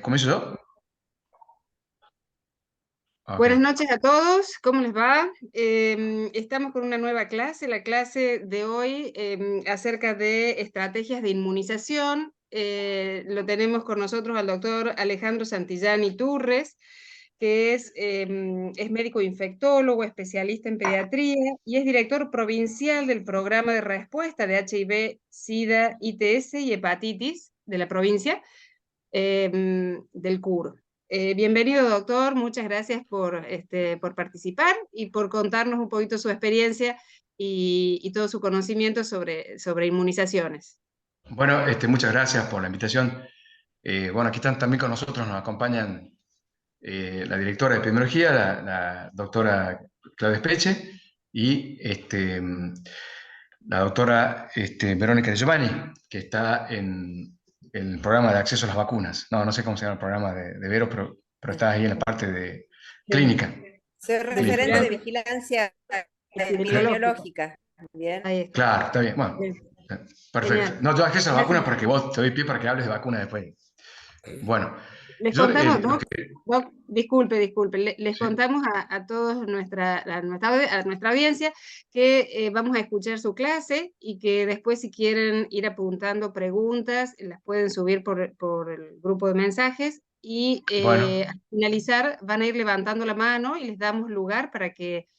¿Comienzo yo? Ok. Buenas noches a todos, ¿cómo les va? Estamos con una nueva clase, la clase de hoy acerca de estrategias de inmunización. Lo tenemos con nosotros al doctor Alejandro Santillani Turres, que es médico infectólogo, especialista en pediatría y es director provincial del programa de respuesta de HIV, SIDA, ITS y hepatitis de la provincia del CUR. Bienvenido, doctor. Muchas gracias por participar y por contarnos un poquito su experiencia y todo su conocimiento sobre inmunizaciones. Bueno, muchas gracias por la invitación. Bueno, aquí están también con nosotros, nos acompañan la directora de epidemiología, la doctora Claudia Speche, y la doctora Verónica De Giovanni, que está en el programa de acceso a las vacunas. No sé cómo se llama el programa de Vero, pero está ahí en la parte de Sí, clínica. Soy de Clínica, referente de claro. vigilancia vigilancia epidemiológica. epidemiológica. Bien. Ahí está. Claro, está bien. Bueno, Bien, perfecto. genial. No, yo acceso a las vacunas porque vos te doy pie para que hables de vacunas después. Bueno, Les yo contamos, lo Doc, que... disculpe, les Sí. contamos a todos a nuestra audiencia que vamos a escuchar su clase y que después si quieren ir apuntando preguntas, las pueden subir por el grupo de mensajes y Bueno, al finalizar van a ir levantando la mano y les damos lugar para que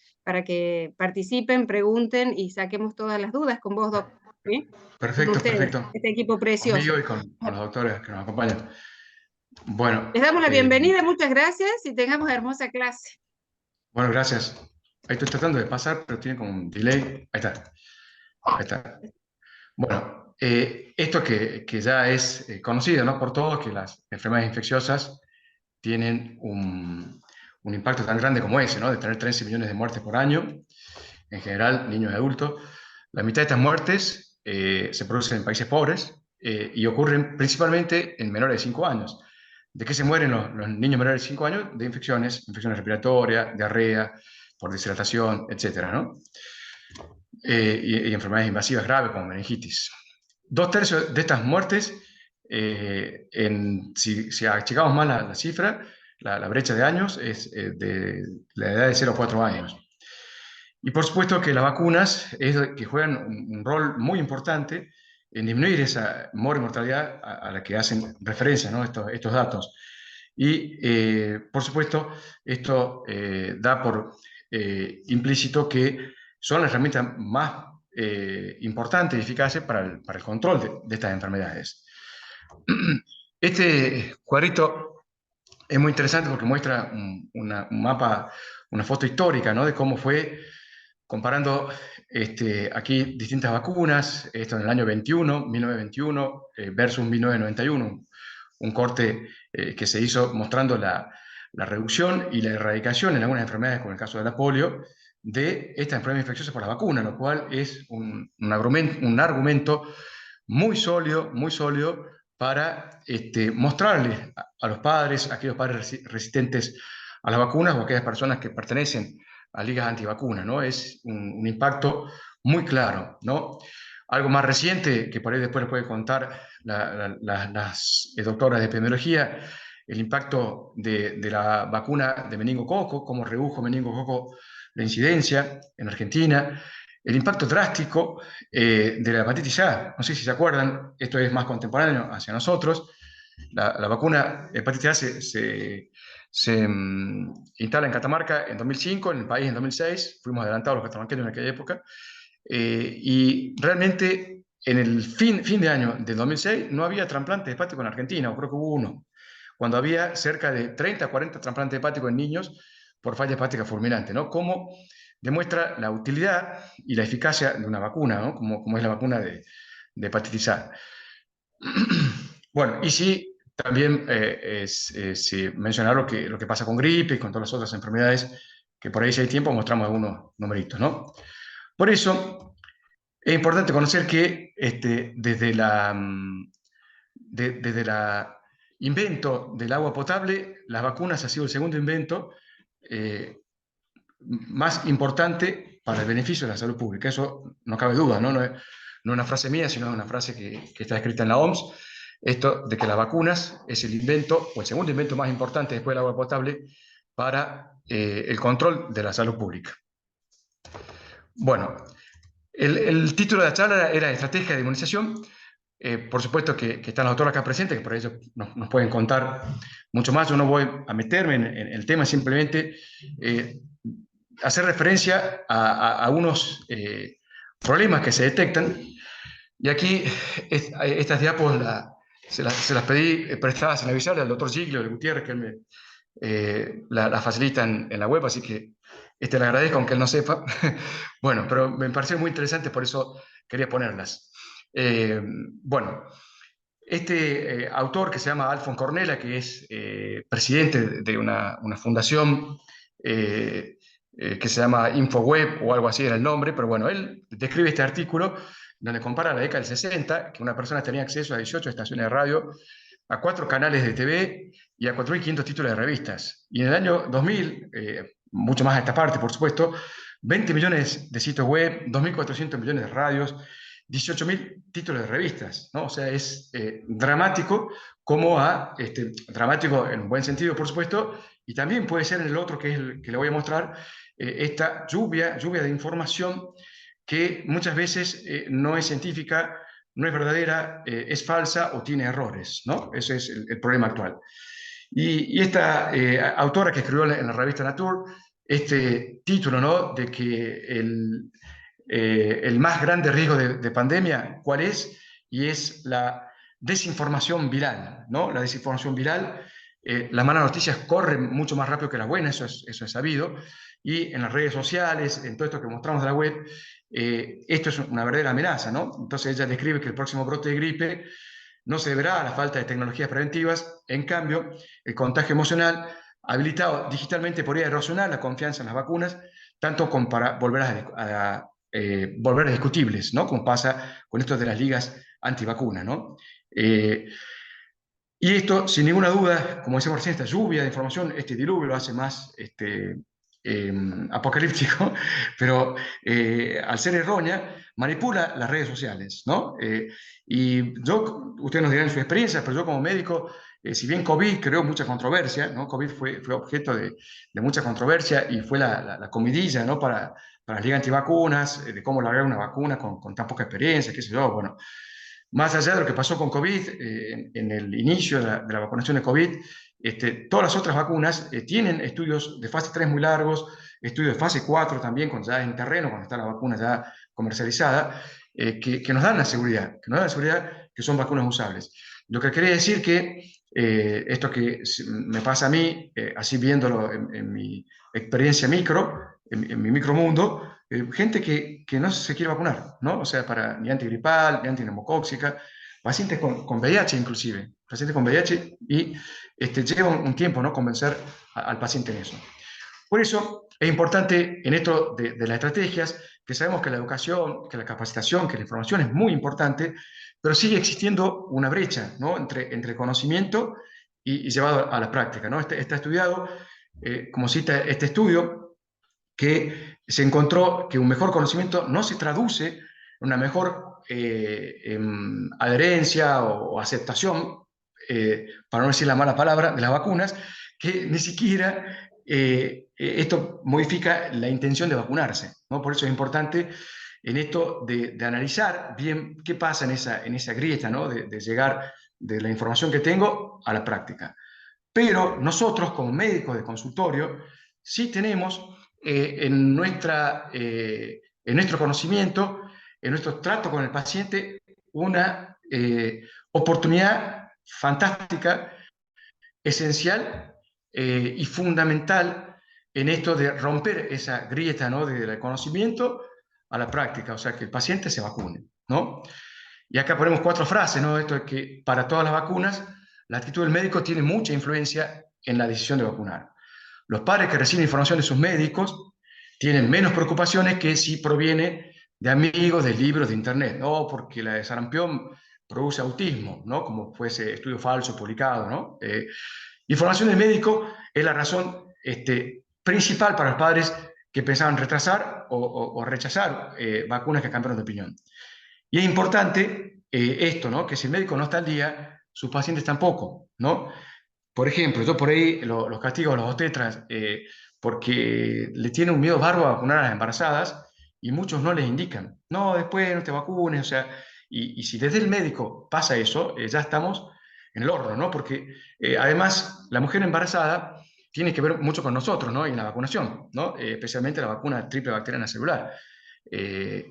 participen, pregunten y saquemos todas las dudas con vos, Doc, ¿sí? Con perfecto, ustedes, perfecto. este equipo Conmigo precioso. y con los doctores que nos acompañan. Bueno, Les damos la bienvenida, muchas gracias y tengamos hermosa clase. bueno, gracias. Ahí estoy tratando de pasar, pero tiene como un delay. Ahí está, ahí está. Bueno, esto que ya es conocido, ¿no?, por todos, que las enfermedades infecciosas tienen un impacto tan grande como ese, ¿no?, de tener 13 millones de muertes por año, en general, niños y adultos. La mitad de estas muertes se producen en países pobres y ocurren principalmente en menores de 5 años. ¿De qué se mueren los niños menores de 5 años? De infecciones respiratorias, diarrea, por deshidratación, etcétera, ¿no? Y enfermedades invasivas graves como meningitis. 2/3 de estas muertes, si achicamos más la cifra, la brecha de años es de la edad de 0 a 4 años. Y por supuesto que las vacunas que juegan un rol muy importante en disminuir esa mortalidad a la que hacen referencia, ¿no?, estos datos. Y por supuesto, esto da por implícito que son las herramientas más importantes y eficaces para el control de estas enfermedades. Este cuadrito es muy interesante porque muestra un mapa, una foto histórica, ¿no?, de cómo fue comparando aquí distintas vacunas, esto en el año 1921 versus 1991, un corte que se hizo mostrando la reducción y la erradicación en algunas enfermedades, como el caso de la polio, de esta enfermedad infecciosa por la vacuna, lo cual es un argumento muy sólido para mostrarles a los padres, a aquellos padres resistentes a las vacunas o a aquellas personas que pertenecen a ligas antivacunas, ¿no? Es un impacto muy claro, ¿no? Algo más reciente, que por ahí después les puede contar las doctoras de epidemiología, el impacto de la vacuna de meningococo, cómo redujo meningococo la incidencia en Argentina, el impacto drástico de la hepatitis A. No sé si se acuerdan, esto es más contemporáneo hacia nosotros. La vacuna hepatitis A se instala en Catamarca en 2005, en el país en 2006. Fuimos adelantados los catamarqueños en aquella época. Y realmente en el fin de año del 2006 no había trasplante hepático en Argentina, o creo que hubo uno, cuando había cerca de 30 a 40 trasplantes hepáticos en niños por falla hepática fulminante, ¿no? Como demuestra la utilidad y la eficacia de una vacuna, ¿no?, como es la vacuna de hepatitis A. Bueno, y sí, también sí, mencionar lo que pasa con gripe y con todas las otras enfermedades, que por ahí, si hay tiempo, mostramos algunos numeritos, ¿no? Por eso es importante conocer que desde la invento del agua potable, las vacunas ha sido el segundo invento eh, más importante para el beneficio de la salud pública. Eso no cabe duda, ¿no? No es una frase mía, sino una frase que está escrita en la OMS. esto de que las vacunas es el invento, o el segundo invento más importante después del agua potable, para el control de la salud pública. Bueno, el título de la charla era Estrategia de Inmunización. Por supuesto que están los autores acá presentes, que por ello nos pueden contar mucho más. Yo no voy a meterme en el tema, simplemente hacer referencia a unos problemas que se detectan. Y aquí estas diapos se las pedí prestadas en avisarle al doctor Giglio de Gutiérrez, que él me la facilita en la web, así que le agradezco aunque él no sepa. Bueno, pero me pareció muy interesante, por eso quería ponerlas. Bueno, autor que se llama Alfon Cornella, que es presidente de una fundación que se llama InfoWeb o algo así era el nombre, pero bueno, él describe este artículo donde compara la década del 60, que una persona tenía acceso a 18 estaciones de radio, a 4 canales de TV y a 4.500 títulos de revistas. Y en el año 2000, mucho más a esta parte, por supuesto, 20 millones de sitios web, 2.400 millones de radios, 18.000 títulos de revistas, ¿no? O sea, es dramático, dramático en un buen sentido, por supuesto, y también puede ser en el otro, que es el que le voy a mostrar, esta lluvia de información que muchas veces no es científica, no es verdadera, es falsa o tiene errores, ¿no? Ese es el problema actual. Y esta autora que escribió en la revista Nature, este título, ¿no? De que el más grande riesgo de pandemia, ¿cuál es? Y es la desinformación viral, ¿no? La desinformación viral, las malas noticias corren mucho más rápido que las buenas, eso es sabido, y en las redes sociales, en todo esto que mostramos de la web, esto es una verdadera amenaza, ¿no? Entonces ella describe que el próximo brote de gripe no se deberá a la falta de tecnologías preventivas, en cambio, el contagio emocional habilitado digitalmente podría erosionar la confianza en las vacunas, tanto como para volver a discutibles, ¿no? Como pasa con esto de las ligas antivacunas, ¿no? Y esto, sin ninguna duda, como decíamos recién, esta lluvia de información, este diluvio lo hace más eh, apocalíptico, pero al ser errónea, manipula las redes sociales, ¿no? Y ustedes nos dirán su experiencia, pero yo como médico, si bien COVID creó mucha controversia, ¿no? COVID fue objeto de mucha controversia y fue la comidilla, ¿no? Para las ligas antivacunas, de cómo lograr una vacuna con tan poca experiencia, qué sé yo, bueno. Más allá de lo que pasó con COVID, en el inicio de la vacunación de COVID, todas las otras vacunas tienen estudios de fase 3 muy largos, estudios de fase 4 también, cuando ya en terreno, cuando está la vacuna ya comercializada, que nos dan la seguridad, que son vacunas usables. Lo que quería decir que esto que me pasa a mí, así viéndolo en mi experiencia micro, en mi micromundo, gente que no se quiere vacunar, ¿no? O sea, ni antigripal, ni antineumocóxica, pacientes con VIH inclusive, pacientes con VIH, y lleva un tiempo, ¿no? Convencer al paciente en eso. Por eso es importante en esto de las estrategias, que sabemos que la educación, que la capacitación, que la información es muy importante, pero sigue existiendo una brecha, ¿no? entre conocimiento y llevado a la práctica, ¿no? Está estudiado, como cita este estudio, que se encontró que un mejor conocimiento no se traduce en una mejor adherencia o aceptación, para no decir la mala palabra, de las vacunas, que ni siquiera esto modifica la intención de vacunarse, ¿no? Por eso es importante en esto de analizar bien qué pasa en esa grieta, ¿no? De llegar de la información que tengo a la práctica. Pero nosotros, como médicos de consultorio, sí tenemos en nuestro conocimiento, en nuestro trato con el paciente, una oportunidad fantástica, esencial y fundamental en esto de romper esa grieta, ¿no? Del conocimiento a la práctica, o sea, que el paciente se vacune, ¿no? Y acá ponemos 4 frases, ¿no? Esto es que para todas las vacunas, la actitud del médico tiene mucha influencia en la decisión de vacunar. Los padres que reciben información de sus médicos tienen menos preocupaciones que si proviene de amigos, de libros, de internet, ¿no? Porque la de sarampión produce autismo, ¿no? Como fuese estudio falso publicado, ¿no? Información del médico es la razón principal para los padres que pensaban retrasar o rechazar vacunas que cambiaron de opinión. Y es importante esto, ¿no? Que si el médico no está al día, sus pacientes tampoco, ¿no? Por ejemplo, yo por ahí los castigo a los obstetras porque le tienen un miedo bárbaro a vacunar a las embarazadas y muchos no les indican, no, después no te vacunes, o sea, y si desde el médico pasa eso, ya estamos en el horno, ¿no? Porque además la mujer embarazada tiene que ver mucho con nosotros, ¿no? Y en la vacunación, ¿no? Especialmente la vacuna triple bacteriana celular. Eh,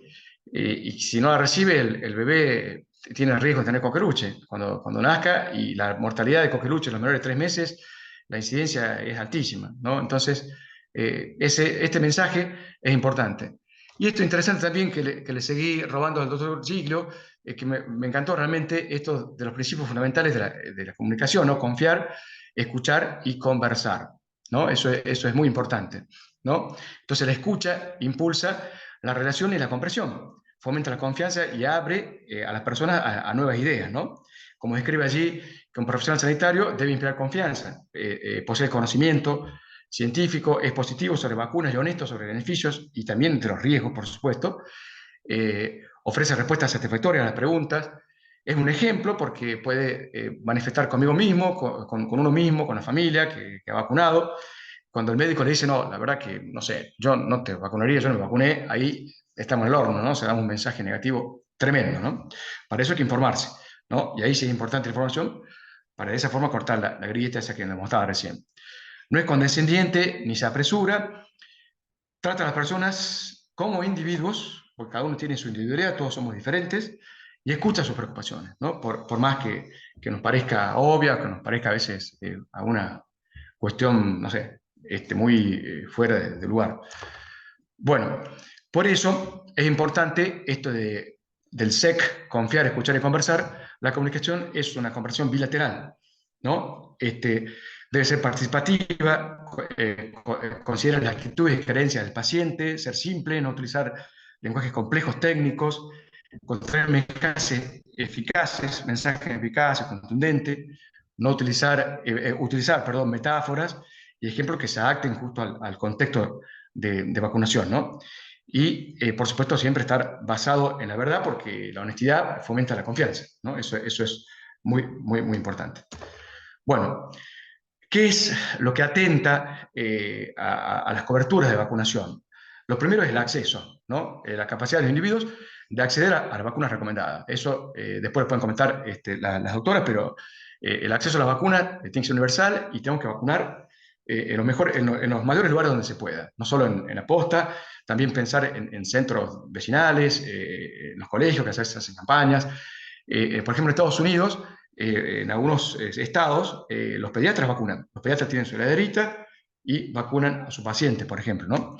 y si no la recibe, el bebé tiene el riesgo de tener coqueluche cuando nazca, y la mortalidad de coqueluche en los menores de 3 meses, la incidencia es altísima, ¿no? Entonces, este mensaje es importante. Y esto interesante también que le seguí robando al doctor Giglio, que me encantó realmente esto de los principios fundamentales de la comunicación, ¿no? Confiar, escuchar y conversar, ¿no? Eso es muy importante, ¿no? Entonces la escucha impulsa la relación y la comprensión, fomenta la confianza y abre a las personas a nuevas ideas, ¿no? Como describe allí, que un profesional sanitario debe inspirar confianza, posee conocimiento científico, es positivo sobre vacunas y honesto sobre beneficios y también de los riesgos, por supuesto, ofrece respuestas satisfactorias a las preguntas, es un ejemplo porque puede manifestar conmigo mismo, con uno mismo, con la familia que ha vacunado. Cuando el médico le dice, no, la verdad que, no sé, yo no te vacunaría, yo no me vacuné, ahí estamos en el horno, ¿no? Se da un mensaje negativo tremendo, ¿no? Para eso hay que informarse, ¿no? Y ahí sí es importante la información, para de esa forma cortar la grieta esa que nos mostraba recién. No es condescendiente ni se apresura, trata a las personas como individuos, porque cada uno tiene su individualidad, todos somos diferentes, y escucha sus preocupaciones, ¿no? Por más que nos parezca obvia, que nos parezca a veces alguna cuestión, no sé, muy fuera de lugar. Bueno, por eso es importante esto del SEC, confiar, escuchar y conversar. La comunicación es una conversación bilateral, ¿no? Debe ser participativa, considera las actitudes y creencias del paciente, ser simple, no utilizar lenguajes complejos técnicos, construir mensajes eficaces, contundentes, no utilizar, perdón, metáforas y ejemplos que se adapten justo al contexto de vacunación, ¿no? Y, por supuesto, siempre estar basado en la verdad, porque la honestidad fomenta la confianza, ¿no? Eso es muy, muy, muy importante. Bueno, ¿qué es lo que atenta a las coberturas de vacunación? Lo primero es el acceso, ¿no? La capacidad de los individuos de acceder a las vacunas recomendadas. Eso después pueden comentar las doctoras, pero el acceso a las vacunas tiene que ser universal y tenemos que vacunar en los mayores lugares donde se pueda, no solo en la posta, también pensar en centros vecinales, en los colegios que a veces se hacen campañas. Por ejemplo, en Estados Unidos, en algunos estados, los pediatras vacunan. Los pediatras tienen su heladerita y vacunan a su paciente, por ejemplo, ¿no?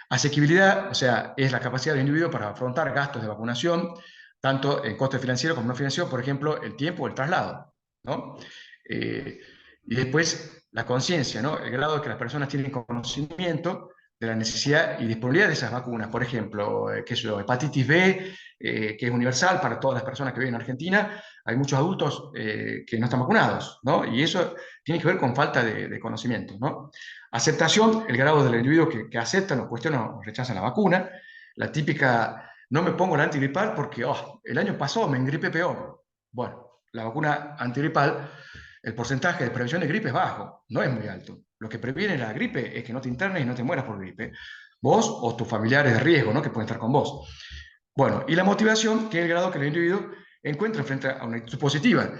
Asequibilidad, o sea, es la capacidad del individuo para afrontar gastos de vacunación, tanto en coste financiero como no financiero, por ejemplo, el tiempo o el traslado, ¿no? Eh, y después la conciencia, ¿no? El grado de que las personas tienen conocimiento de la necesidad y disponibilidad de esas vacunas. Por ejemplo, qué sé yo, hepatitis B, que es universal para todas las personas que viven en Argentina. Hay muchos adultos que no están vacunados, ¿no? Y eso tiene que ver con falta de conocimiento, ¿no? Aceptación, el grado del individuo que aceptan o cuestionan o rechazan la vacuna. La típica, no me pongo la antigripal porque el año pasado me engripé peor. Bueno, la vacuna antigripal, el porcentaje de prevención de gripe es bajo, no es muy alto. Lo que previene la gripe es que no te internes y no te mueras por gripe. Vos o tus familiares de riesgo, ¿no? Que pueden estar con vos. Bueno, y la motivación, que es el grado que el individuo encuentra frente a una actitud positiva.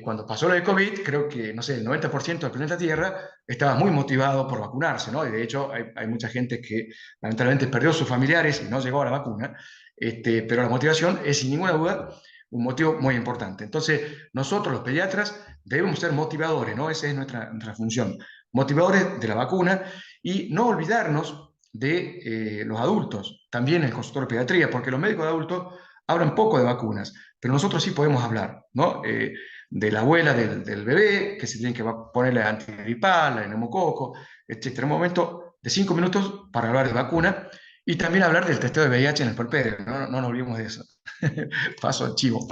Cuando pasó lo de COVID, creo que, no sé, el 90% del planeta Tierra estaba muy motivado por vacunarse, ¿no? Y de hecho hay mucha gente que lamentablemente perdió sus familiares y no llegó a la vacuna, pero la motivación es sin ninguna duda un motivo muy importante. Entonces, nosotros los pediatras debemos ser motivadores, ¿no? Esa es nuestra función, motivadores de la vacuna y no olvidarnos de los adultos, también el consultorio de pediatría, porque los médicos de adultos hablan poco de vacunas, pero nosotros sí podemos hablar, ¿no? De la abuela del bebé, que se tiene que ponerle antigripal, la neumococo, etc. Un momento de 5 minutos para hablar de vacuna y también hablar del testeo de VIH en el puerperio, no nos olvidemos de eso. Paso al chivo.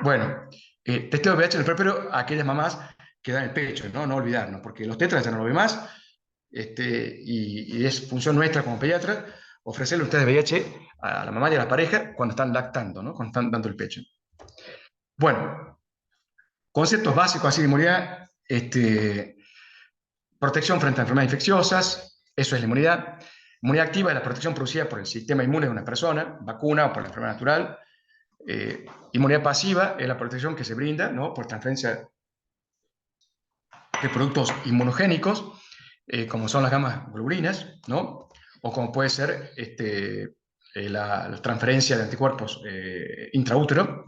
Bueno, testeo de VIH en el puerperio a aquellas mamás que dan el pecho, ¿no? No olvidarnos, porque los tetras ya no lo ve más, y es función nuestra como pediatra ofrecerle un test de VIH a la mamá y a la pareja cuando están lactando, ¿no? Cuando están dando el pecho. Bueno, Conceptos básicos así de inmunidad, protección frente a enfermedades infecciosas, eso es la inmunidad. Inmunidad activa es la protección producida por el sistema inmune de una persona, vacuna o por la enfermedad natural. Inmunidad pasiva es la protección que se brinda, ¿no?, por transferencia de productos inmunogénicos, como son las gamas globulinas, ¿no?, o como puede ser la transferencia de anticuerpos intraútero.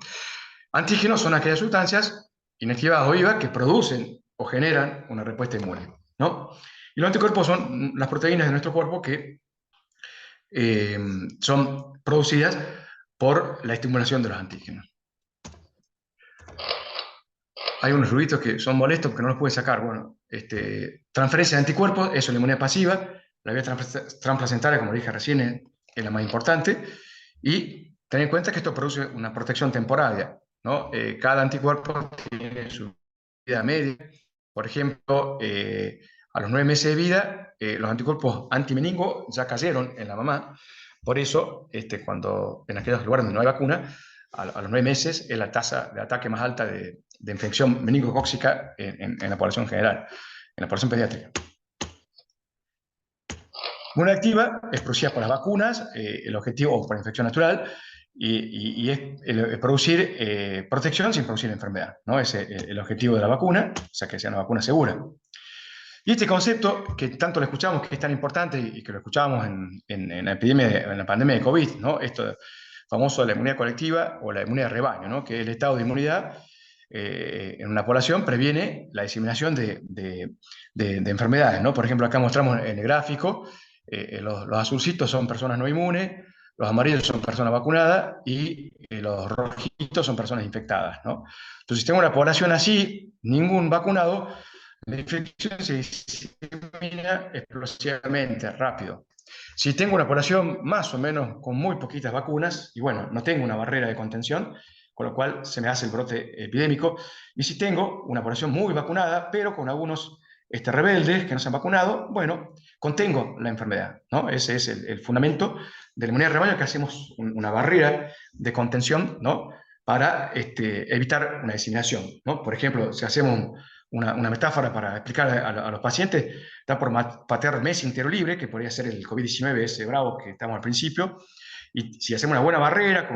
Antígenos son aquellas sustancias inactivadas o vivas que producen o generan una respuesta inmune, ¿no? Y los anticuerpos son las proteínas de nuestro cuerpo que son producidas por la estimulación de los antígenos. Hay unos ruidos que son molestos porque no los puede sacar. Bueno, transferencia de anticuerpos, eso es la inmunidad pasiva. La vía transplacentaria, como dije recién, es la más importante. Y ten en cuenta que esto produce una protección temporaria, ¿no? Cada anticuerpo tiene su vida media. Por ejemplo, a los 9 meses de vida, los anticuerpos antimeningo ya cayeron en la mamá. Por eso, cuando en aquellos lugares donde no hay vacuna, a los 9 meses es la tasa de ataque más alta de infección meningocóxica en la población general, en la población pediátrica. Una activa es producida por las vacunas, el objetivo, o por infección natural, y es producir protección sin producir enfermedad, ¿no? Ese es el objetivo de la vacuna, o sea, que sea una vacuna segura. Y este concepto, que tanto lo escuchamos, que es tan importante, y que lo escuchábamos en la epidemia, en la pandemia de COVID, ¿no?, esto famoso de la inmunidad colectiva o la inmunidad de rebaño, ¿no?, que el estado de inmunidad en una población previene la diseminación de enfermedades, ¿no? Por ejemplo, acá mostramos en el gráfico, los azulcitos son personas no inmunes, los amarillos son personas vacunadas y los rojitos son personas infectadas, ¿no? Entonces, si tengo una población así, ningún vacunado, la infección se disemina explosivamente, rápido. Si tengo una población más o menos con muy poquitas vacunas, y bueno, no tengo una barrera de contención, con lo cual se me hace el brote epidémico. Y si tengo una población muy vacunada, pero con algunos rebeldes que no se han vacunado, bueno, contengo la enfermedad, ¿no? Ese es el fundamento de la inmunidad de rebaño, que hacemos una barrera de contención, ¿no?, para evitar una diseminación, ¿no? Por ejemplo, si hacemos una metáfora para explicar a los pacientes, está por patear Messi entero libre, que podría ser el COVID-19, ese bravo que estamos al principio, y si hacemos una buena barrera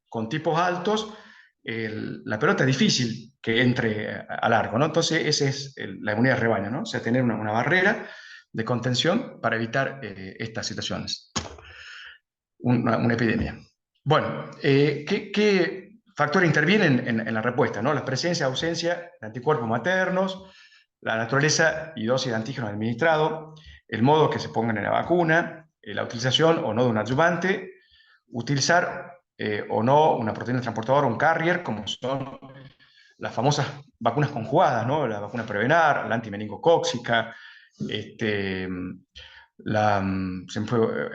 con tipos altos, la pelota es difícil que entre a largo, ¿no? Entonces, esa es la inmunidad de rebaño, ¿no? O sea, tener una barrera de contención para evitar estas situaciones, una epidemia. Bueno, ¿qué factores intervienen en la respuesta, ¿no? La presencia, ausencia de anticuerpos maternos, la naturaleza y dosis de antígenos administrado, el modo que se pongan en la vacuna, la utilización o no de un adyuvante, utilizar o no una proteína transportadora, un carrier, como son las famosas vacunas conjugadas, ¿no? La vacuna Prevenar, la antimeningocóxica, se me fue,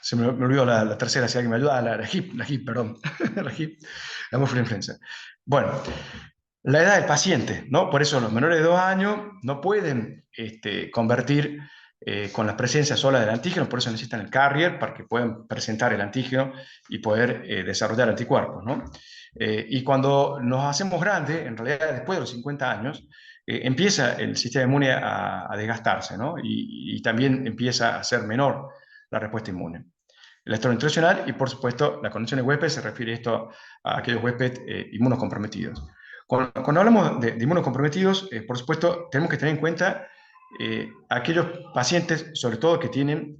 se me olvidó la tercera, si alguien me ayuda, la HIP, perdón, la HIP, la hemófila influenza. Bueno, la edad del paciente, ¿no? Por eso los menores de 2 años no pueden convertir con la presencia sola del antígeno, por eso necesitan el carrier para que puedan presentar el antígeno y poder desarrollar anticuerpos, ¿no? Y cuando nos hacemos grandes, en realidad después de los 50 años, empieza el sistema inmune a desgastarse, ¿no? Y también empieza a ser menor la respuesta inmune. El estado nutricional y, por supuesto, la condición de huésped se refiere esto a aquellos huéspedes inmunocomprometidos. Cuando hablamos de inmunocomprometidos, por supuesto, tenemos que tener en cuenta aquellos pacientes, sobre todo, que tienen,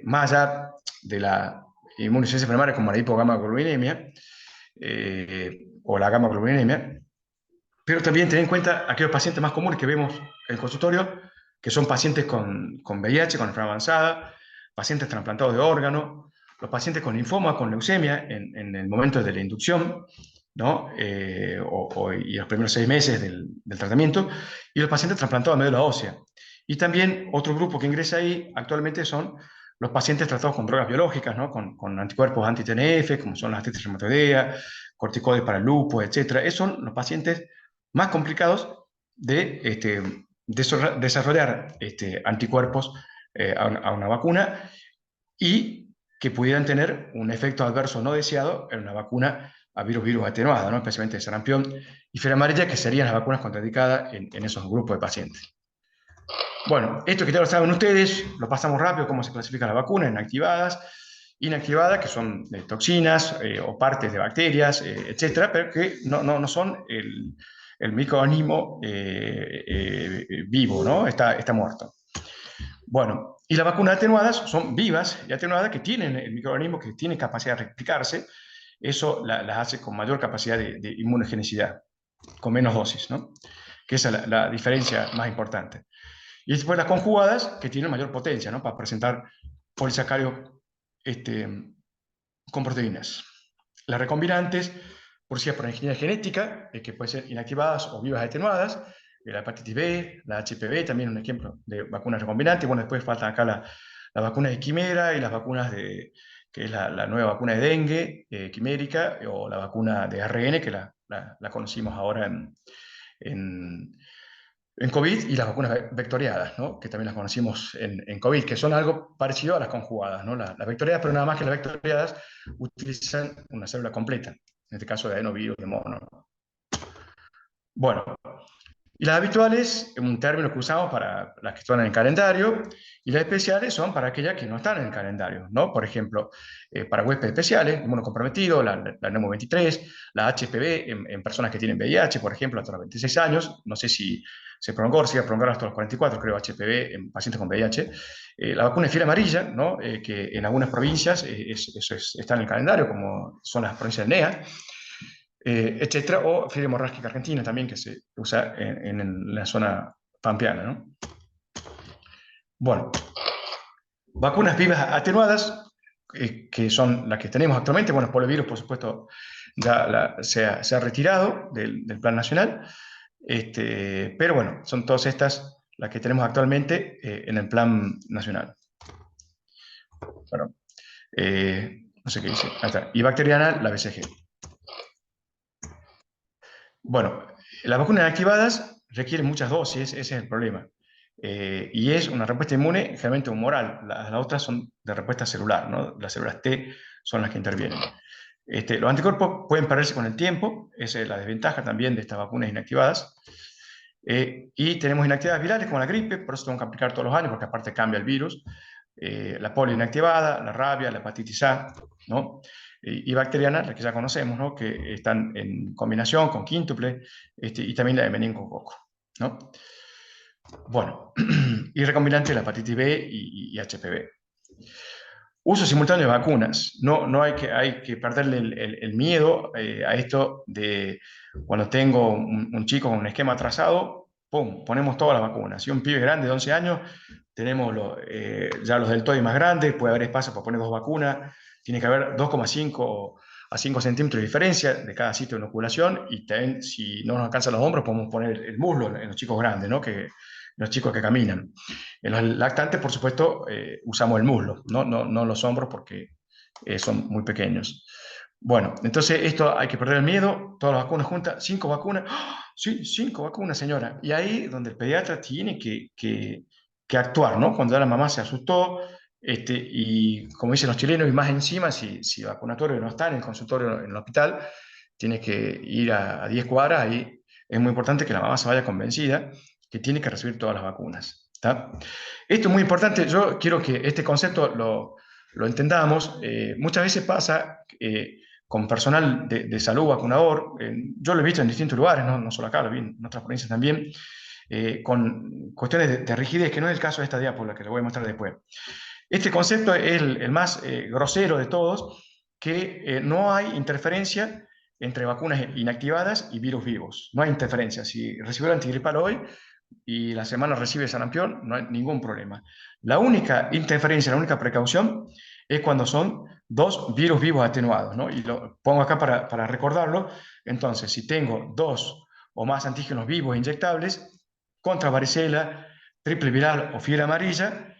más allá de la inmunodeficiencia primaria, como la hipogamaglobulinemia o la gamaglobulinemia, pero también tener en cuenta aquellos pacientes más comunes que vemos en el consultorio, que son pacientes con VIH, con enfermedad avanzada, pacientes trasplantados de órganos, los pacientes con linfoma, con leucemia en el momento de la inducción, ¿no? Y los primeros 6 meses del tratamiento, y los pacientes trasplantados de médula ósea. Y también otro grupo que ingresa ahí actualmente son los pacientes tratados con drogas biológicas, ¿no? Con anticuerpos anti-TNF, como son las artritis reumatoidea, corticoides para el lupus, etc. Esos son los pacientes más complicados de desarrollar anticuerpos a una vacuna y que pudieran tener un efecto adverso no deseado en una vacuna a virus atenuado, ¿no? Especialmente sarampión y fiebre amarilla, que serían las vacunas contraindicadas en esos grupos de pacientes. Bueno, esto que ya lo saben ustedes, lo pasamos rápido, cómo se clasifica la vacuna: inactivadas, inactivadas, que son toxinas o partes de bacterias, etcétera, pero que no son el microorganismo vivo, ¿no? Está muerto. Bueno, y las vacunas atenuadas son vivas y atenuadas, que tienen el microorganismo, que tiene capacidad de replicarse. Eso las hace con mayor capacidad de inmunogenicidad, con menos dosis, ¿no? Que esa es la diferencia más importante. Y después las conjugadas, que tienen mayor potencia, ¿no? Para presentar polisacáridos con proteínas. Las recombinantes, producidas por ingeniería genética, que pueden ser inactivadas o vivas atenuadas. La hepatitis B, la HPV, también un ejemplo de vacunas recombinantes. Bueno, después faltan acá la vacuna de quimera y las vacunas que es la nueva vacuna de dengue, quimérica, o la vacuna de ARN, que la conocimos ahora en COVID, y las vacunas vectoriadas, ¿no? Que también las conocimos en COVID, que son algo parecido a las conjugadas, ¿no? Las vectoriadas, pero nada más que las vectoriadas utilizan una célula completa, en este caso de adenovirus, de mono. Bueno, y las habituales, un término que usamos para las que están en el calendario, y las especiales son para aquellas que no están en el calendario, ¿no? Por ejemplo, para huéspedes especiales, inmunocomprometido, la NEMO 23, la HPV en personas que tienen VIH, por ejemplo, hasta los 26 años. No sé si se prolongó, se iba a prolongar hasta los 44, creo, HPV en pacientes con VIH. La vacuna de fiebre amarilla, ¿no? Que en algunas provincias está en el calendario, como son las provincias del NEA, etcétera, o fiebre hemorrágica argentina también, que se usa en la zona pampeana, ¿no? Bueno, vacunas vivas atenuadas, que son las que tenemos actualmente. Bueno, el poliovirus, por supuesto, ya se ha retirado del plan nacional, pero bueno, son todas estas las que tenemos actualmente en el plan nacional. Bueno, no sé qué dice. Ahí está. Y bacteriana, la BCG. Bueno, las vacunas activadas requieren muchas dosis, ese es el problema. Y es una respuesta inmune generalmente humoral. Las otras son de respuesta celular, ¿no? Las células T son las que intervienen. Los anticuerpos pueden perderse con el tiempo, esa es la desventaja también de estas vacunas inactivadas. Y tenemos inactividades virales como la gripe, por eso tenemos que aplicar todos los años, porque aparte cambia el virus. La polio inactivada, la rabia, la hepatitis A, ¿no? Y bacterianas, las que ya conocemos, ¿no? Que están en combinación con quíntuple, y también la de meningococo, ¿no? Bueno, y recombinante la hepatitis B y HPV. Uso simultáneo de vacunas. No hay que perderle el miedo a esto de cuando tengo un chico con un esquema atrasado, ¡pum!, ponemos todas las vacunas. Si un pibe grande de 11 años, tenemos ya los deltoides más grandes, puede haber espacio para poner 2 vacunas, tiene que haber 2,5 a 5 centímetros de diferencia de cada sitio de inoculación, y también, si no nos alcanzan los hombros, podemos poner el muslo en los chicos grandes, ¿no? Los chicos que caminan. En los lactantes, por supuesto, usamos el muslo, no los hombros, porque son muy pequeños. Bueno, entonces esto hay que perder el miedo, todas las vacunas juntas, 5 vacunas. ¡Oh! Sí, 5 vacunas, señora. Y ahí donde el pediatra tiene que actuar, ¿no? Cuando ya la mamá se asustó, y como dicen los chilenos, y más encima, si el vacunatorio no está en el consultorio, en el hospital, tiene que ir a 10 cuadras, ahí es muy importante que la mamá se vaya convencida que tiene que recibir todas las vacunas. ¿Está? Esto es muy importante, yo quiero que este concepto lo entendamos. Muchas veces pasa con personal de salud vacunador, yo lo he visto en distintos lugares, no solo acá, lo vi en otras provincias también, con cuestiones de rigidez, que no es el caso de esta diápola, que lo voy a mostrar después. Este concepto es el más grosero de todos, que no hay interferencia entre vacunas inactivadas y virus vivos. No hay interferencia. Si recibió el antigripal hoy y la semana recibe sarampión, no hay ningún problema. La única interferencia, la única precaución es cuando son 2 virus vivos atenuados, ¿no? Y lo pongo acá para recordarlo. Entonces, si tengo 2 o más antígenos vivos inyectables contra varicela, triple viral o fiebre amarilla,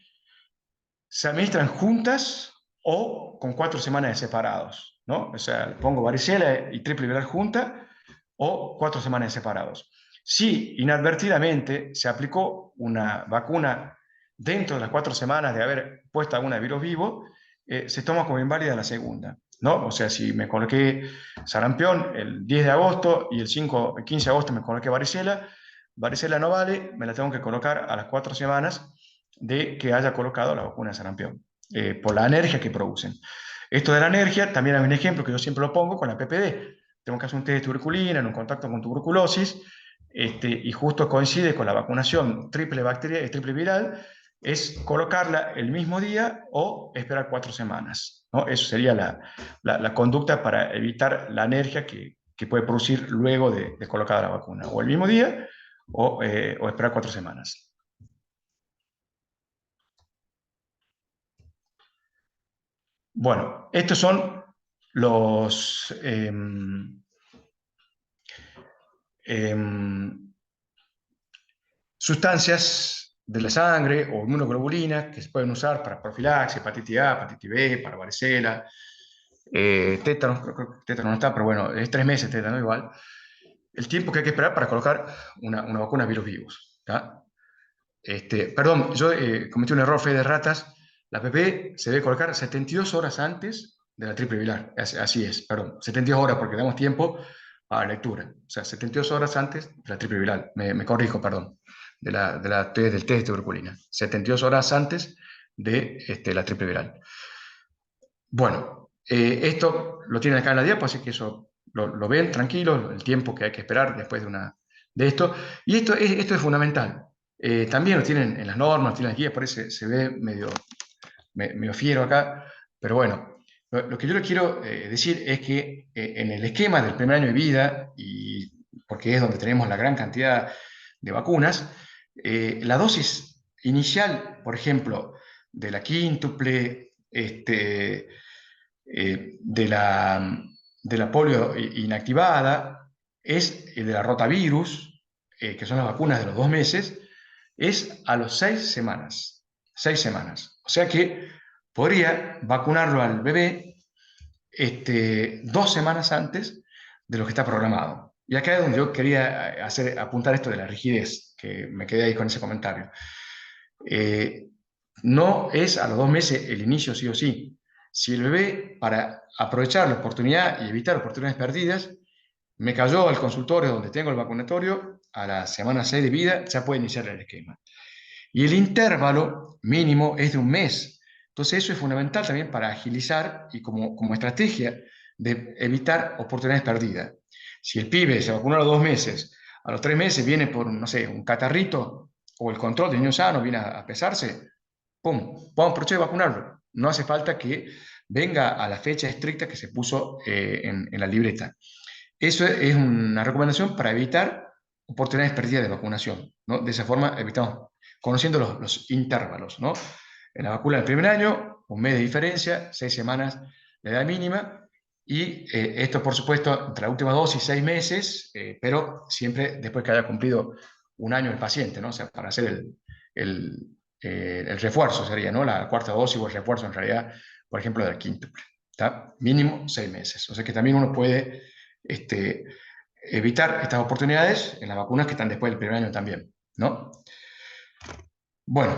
se administran juntas o con 4 semanas de separados, ¿no? O sea, pongo varicela y triple viral junta o 4 semanas de separados. Si inadvertidamente se aplicó una vacuna dentro de las 4 semanas de haber puesto alguna de virus vivo, se toma como inválida la segunda. ¿no? O sea, si me coloqué sarampión el 10 de agosto y el 15 de agosto me coloqué varicela, varicela no vale, me la tengo que colocar a las 4 semanas de que haya colocado la vacuna de sarampión, por la alergia que producen. Esto de la alergia, también hay un ejemplo que yo siempre lo pongo con la PPD. Tengo que hacer un test de tuberculina en un contacto con tuberculosis, y justo coincide con la vacunación triple bacteria, triple viral, es colocarla el mismo día o esperar 4 semanas, ¿no? Eso sería la conducta para evitar la alergia que puede producir luego de colocada la vacuna, o el mismo día o esperar 4 semanas. Bueno, estos son los sustancias de la sangre o inmunoglobulinas que se pueden usar para profilaxis, hepatitis A, hepatitis B, para varicela, tétanos, creo que tétanos no está, pero bueno, es 3 meses tétano igual. El tiempo que hay que esperar para colocar una vacuna de virus vivos. ¿Tá? Perdón, yo cometí un error, fe de ratas. La PP se debe colocar 72 horas antes de la triple viral. Así es, perdón, 72 horas porque damos tiempo a la lectura. O sea, 72 horas antes de la triple viral. Me corrijo, perdón, del test de tuberculina. 72 horas antes de la triple viral. Bueno, esto lo tienen acá en la diapo, así que eso lo ven tranquilo, el tiempo que hay que esperar después de esto. Y esto es fundamental. También lo tienen en las normas, tienen las guías, por eso se ve medio fiero acá, pero bueno, lo que yo le quiero decir es que en el esquema del primer año de vida, y porque es donde tenemos la gran cantidad de vacunas, la dosis inicial, por ejemplo, de la quíntuple, de la polio inactivada, de la rotavirus, que son las vacunas de los 2 meses, es a los 6 semanas. 6 semanas. O sea que podría vacunarlo al bebé 2 semanas antes de lo que está programado. Y acá es donde yo quería apuntar esto de la rigidez, que me quedé ahí con ese comentario. No es a los 2 meses el inicio sí o sí. Si el bebé, para aprovechar la oportunidad y evitar oportunidades perdidas, me cayó al consultorio donde tengo el vacunatorio, a la semana 6 de vida ya puede iniciar el esquema. Y el intervalo mínimo es de 1 mes. Entonces eso es fundamental también para agilizar y como estrategia de evitar oportunidades perdidas. Si el pibe se vacunó a los 2 meses, a los 3 meses viene por, no sé, un catarrito o el control de niño sano viene a pesarse, ¡pum! Vamos a aprovechar de vacunarlo. No hace falta que venga a la fecha estricta que se puso en la libreta. Eso es una recomendación para evitar oportunidades perdidas de vacunación, ¿no? De esa forma evitamos, conociendo los intervalos, ¿no? En la vacuna del primer año, 1 mes de diferencia, 6 semanas de edad mínima, y esto, por supuesto, entre la última dosis, 6 meses, pero siempre después que haya cumplido 1 año el paciente, ¿no? O sea, para hacer el refuerzo sería, ¿no? La cuarta dosis o el refuerzo en realidad, por ejemplo, del quíntuple, ¿tá? Mínimo 6 meses. O sea que también uno puede evitar estas oportunidades en las vacunas que están después del primer año también, ¿no? Bueno,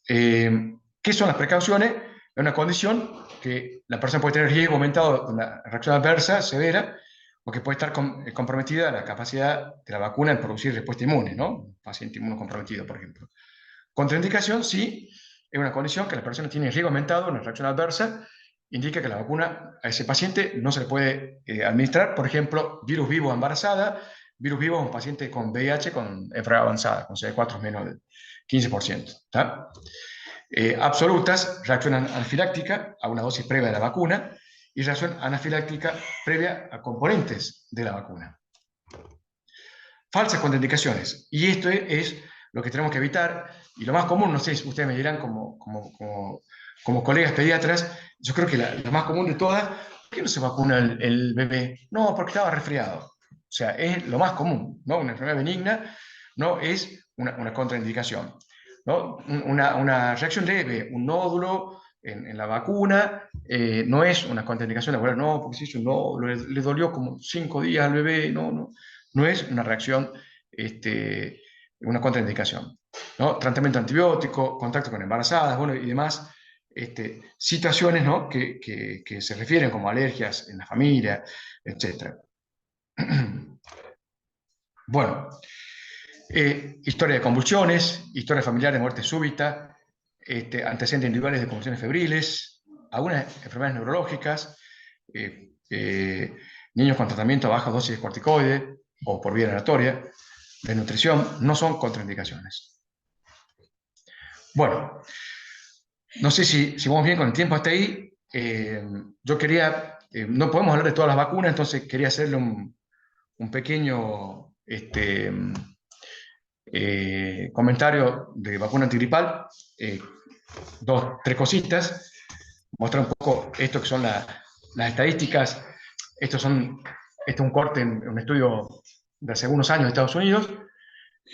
¿qué son las precauciones? Es una condición que la persona puede tener riesgo aumentado de una reacción adversa severa o que puede estar comprometida la capacidad de la vacuna en producir respuesta inmune, ¿no? Un paciente inmunocomprometido, por ejemplo. Contraindicación, sí, es una condición que la persona tiene riesgo aumentado, una reacción adversa, indica que la vacuna a ese paciente no se le puede administrar, por ejemplo, virus vivo embarazada, virus vivo a un paciente con VIH con enfermedad avanzada, con CD4 menos del 15%. ¿Tá? Absolutas, reacción anafiláctica a una dosis previa de la vacuna y reacción anafiláctica previa a componentes de la vacuna. Falsas contraindicaciones. Y esto es lo que tenemos que evitar. Y lo más común, no sé si ustedes me dirán como colegas pediatras, yo creo que la más común de todas, ¿por qué no se vacuna el bebé? No, porque estaba resfriado. O sea, es lo más común, ¿no? Una enfermedad benigna no es una contraindicación, ¿no? Una reacción leve, un nódulo en la vacuna, no es una contraindicación. Bueno, no, porque se hizo un nódulo, le dolió como 5 días al bebé, no es una reacción, una contraindicación, ¿no? Tratamiento antibiótico, contacto con embarazadas, bueno, y demás, situaciones, ¿no? que se refieren como alergias en la familia, etc. Bueno, historia de convulsiones, historia familiar de muerte súbita, antecedentes individuales de convulsiones febriles, algunas enfermedades neurológicas, niños con tratamiento a baja dosis de corticoides o por vía inhalatoria, desnutrición, no son contraindicaciones. Bueno, no sé si vamos bien con el tiempo hasta ahí. Yo quería, no podemos hablar de todas las vacunas, entonces quería hacerle un pequeño comentario de vacuna antigripal, dos, tres cositas, mostrar un poco esto que son las estadísticas. Esto es un corte en un estudio de hace algunos años de Estados Unidos,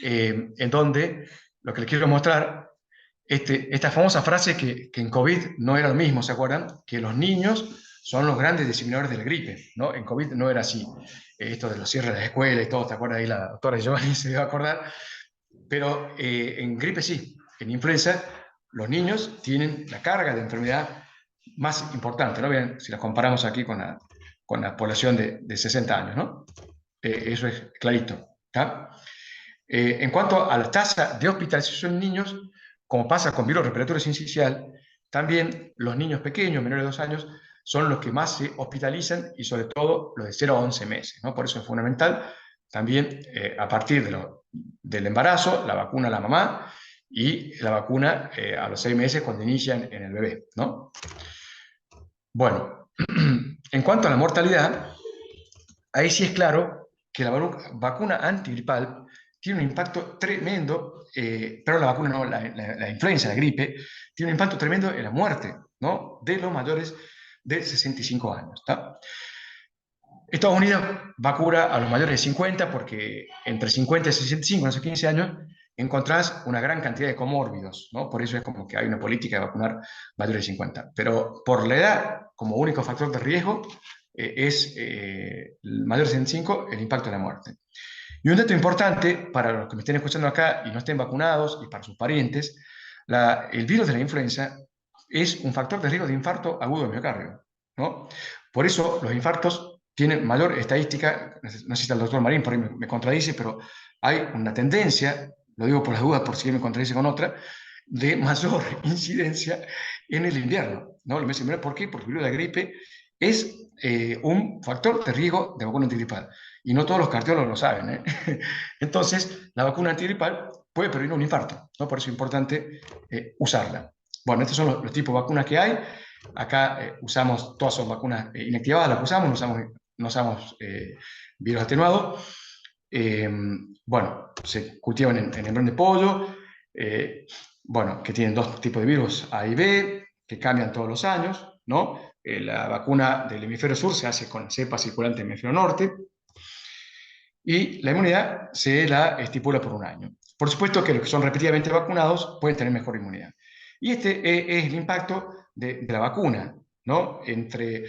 en donde lo que les quiero mostrar, esta famosa frase que en COVID no era lo mismo, ¿se acuerdan? Que los niños son los grandes diseminadores de la gripe, ¿no? En COVID no era así. Esto de los cierres de las escuelas y todo, ¿te acuerdas? Ahí la doctora Giovanni se va a acordar. Pero en gripe sí, en influenza los niños tienen la carga de enfermedad más importante, ¿no? Bien, si la comparamos aquí con la población de 60 años, ¿no? Eso es clarito, ¿tá? En cuanto a la tasa de hospitalización en niños, como pasa con virus respiratorio sincicial, también los niños pequeños, menores de 2 años, son los que más se hospitalizan y sobre todo los de 0 a 11 meses, ¿no? Por eso es fundamental también a partir del embarazo, la vacuna a la mamá y la vacuna a los 6 meses cuando inician en el bebé, ¿no? Bueno, en cuanto a la mortalidad, ahí sí es claro que la vacuna antigripal tiene un impacto tremendo, pero la vacuna no, la influenza, la gripe, tiene un impacto tremendo en la muerte, ¿no? De los mayores de 65 años. ¿Tá? Estados Unidos vacuna a los mayores de 50 porque entre 50 y 65, no sé, 15 años, encontrás una gran cantidad de comórbidos, ¿no? Por eso es como que hay una política de vacunar mayores de 50. Pero por la edad, como único factor de riesgo, es el mayor de 65, el impacto de la muerte. Y un dato importante para los que me estén escuchando acá y no estén vacunados y para sus parientes, el virus de la influenza es un factor de riesgo de infarto agudo del miocardio, ¿no? Por eso los infartos tienen mayor estadística, no sé si el doctor Marín por ahí me contradice, pero hay una tendencia, lo digo por las dudas, por si me contradice con otra, de mayor incidencia en el invierno, ¿no? ¿Por qué? Porque el virus de la gripe es un factor de riesgo de vacuna antigripal. Y no todos los cardiólogos lo saben, ¿eh? Entonces, la vacuna antigripal puede prevenir un infarto, ¿no? Por eso es importante usarla. Bueno, estos son los tipos de vacunas que hay. Acá usamos, todas son vacunas inactivadas, las usamos, no usamos virus atenuado. Bueno, se cultivan en membrana de pollo, bueno, que tienen dos tipos de virus A y B, que cambian todos los años, ¿no? La vacuna del hemisferio sur se hace con cepa circulante del hemisferio norte y la inmunidad se la estipula por un año. Por supuesto que los que son repetidamente vacunados pueden tener mejor inmunidad. Y este es el impacto de la vacuna, ¿no? Entre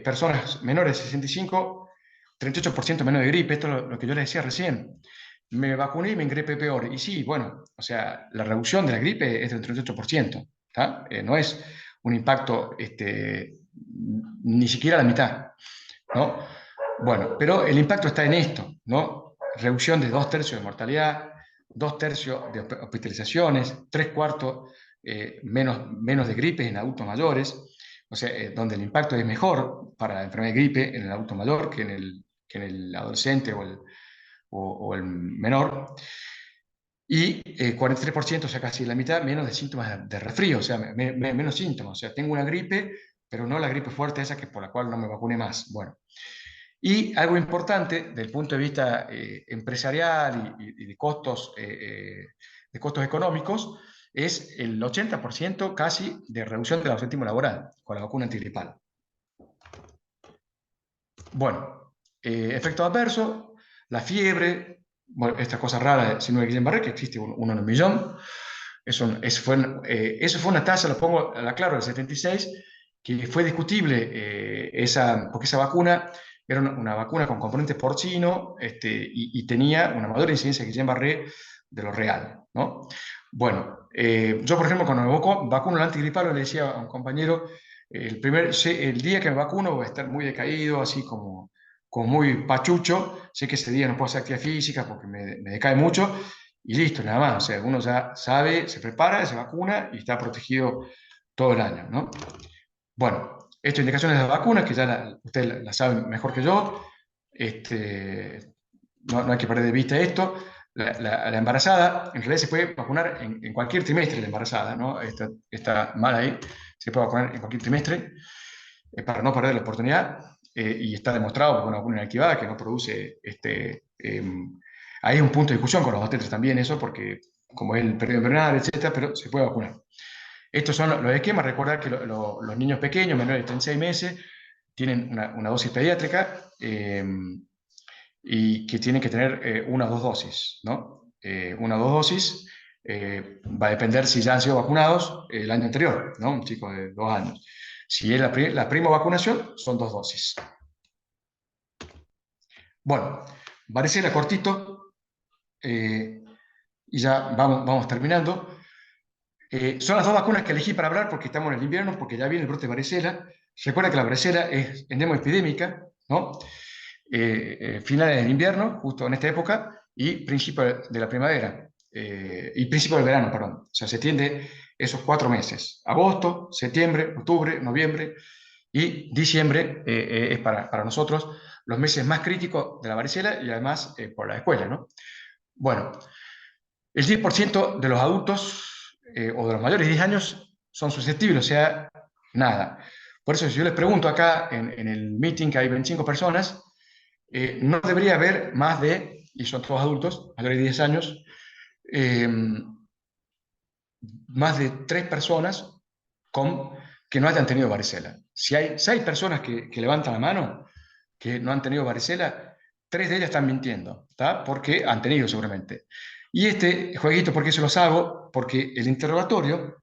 personas menores de 65, 38% menos de gripe, esto es lo que yo les decía recién. Me vacuné y me engripé peor. Y sí, bueno, o sea, la reducción de la gripe es del 38%, ¿tá? No es un impacto ni siquiera la mitad, ¿no? Bueno, pero el impacto está en esto, ¿no? Reducción de 2/3 de mortalidad, 2/3 de hospitalizaciones, 3/4 menos de gripes en adultos mayores, o sea, donde el impacto es mejor para la enfermedad de gripe en el adulto mayor que en el adolescente o el menor. Y 43%, o sea, casi la mitad, menos de síntomas de resfrío, o sea, menos síntomas. O sea, tengo una gripe, pero no la gripe fuerte esa que por la cual no me vacuné más. Bueno. Y algo importante desde el punto de vista empresarial y de costos económicos es el 80% casi de reducción del ausentismo laboral con la vacuna antigripal. Bueno, efectos adversos, la fiebre, bueno, esta cosa rara de síndrome de Guillain-Barré, que existe uno en un millón. Eso fue una tasa, lo pongo a la claro, del 76, que fue discutible porque esa vacuna era una vacuna con componente porcino y tenía una mayor incidencia de Guillain-Barré de lo real, ¿no? Bueno, yo, por ejemplo, cuando me vacuno el antigripal, le decía a un compañero, el día que me vacuno voy a estar muy decaído, así como muy pachucho, sé que ese día no puedo hacer actividad física porque me decae mucho, y listo, nada más. O sea, uno ya sabe, se prepara, se vacuna y está protegido todo el año, ¿no? Bueno, estas indicaciones de las vacunas, que ya ustedes la saben mejor que yo, no hay que perder de vista esto. La embarazada, en realidad se puede vacunar en cualquier trimestre la embarazada, ¿no? Está mal ahí, se puede vacunar en cualquier trimestre para no perder la oportunidad. Y está demostrado por una vacuna inactivada que no produce. Hay un punto de discusión con los obstetras también, eso, porque como es el periodo embrionario, etcétera, pero se puede vacunar. Estos son los esquemas. Recordar que los niños pequeños, menores de 36 meses, tienen una dosis pediátrica y que tienen que tener una o dos dosis, ¿no? Una o dos dosis. Va a depender si ya han sido vacunados el año anterior, ¿no? Un chico de 2 años. Si es la prima vacunación, son 2 dosis. Bueno, varicela cortito, y ya vamos terminando. Son las dos vacunas que elegí para hablar porque estamos en el invierno, porque ya viene el brote de varicela. Recuerda que la varicela es endemo-epidémica, ¿no? Finales del invierno, justo en esta época, y principio de la primavera, y principio del verano, perdón. O sea, se tiende esos 4 meses: agosto, septiembre, octubre, noviembre y diciembre. Es para nosotros los meses más críticos de la varicela y además por la escuela, ¿no? Bueno, el 10% de los adultos o de los mayores de 10 años son susceptibles, o sea, nada. Por eso, si yo les pregunto acá en el meeting, que hay 25 personas, no debería haber más de, y son todos adultos, mayores de 10 años, eh, más de 3 personas que no hayan tenido varicela. Si hay 6 personas que levantan la mano que no han tenido varicela, 3 de ellas están mintiendo, ¿tá? Porque han tenido seguramente. Y este jueguito, ¿por qué se los hago? Porque el interrogatorio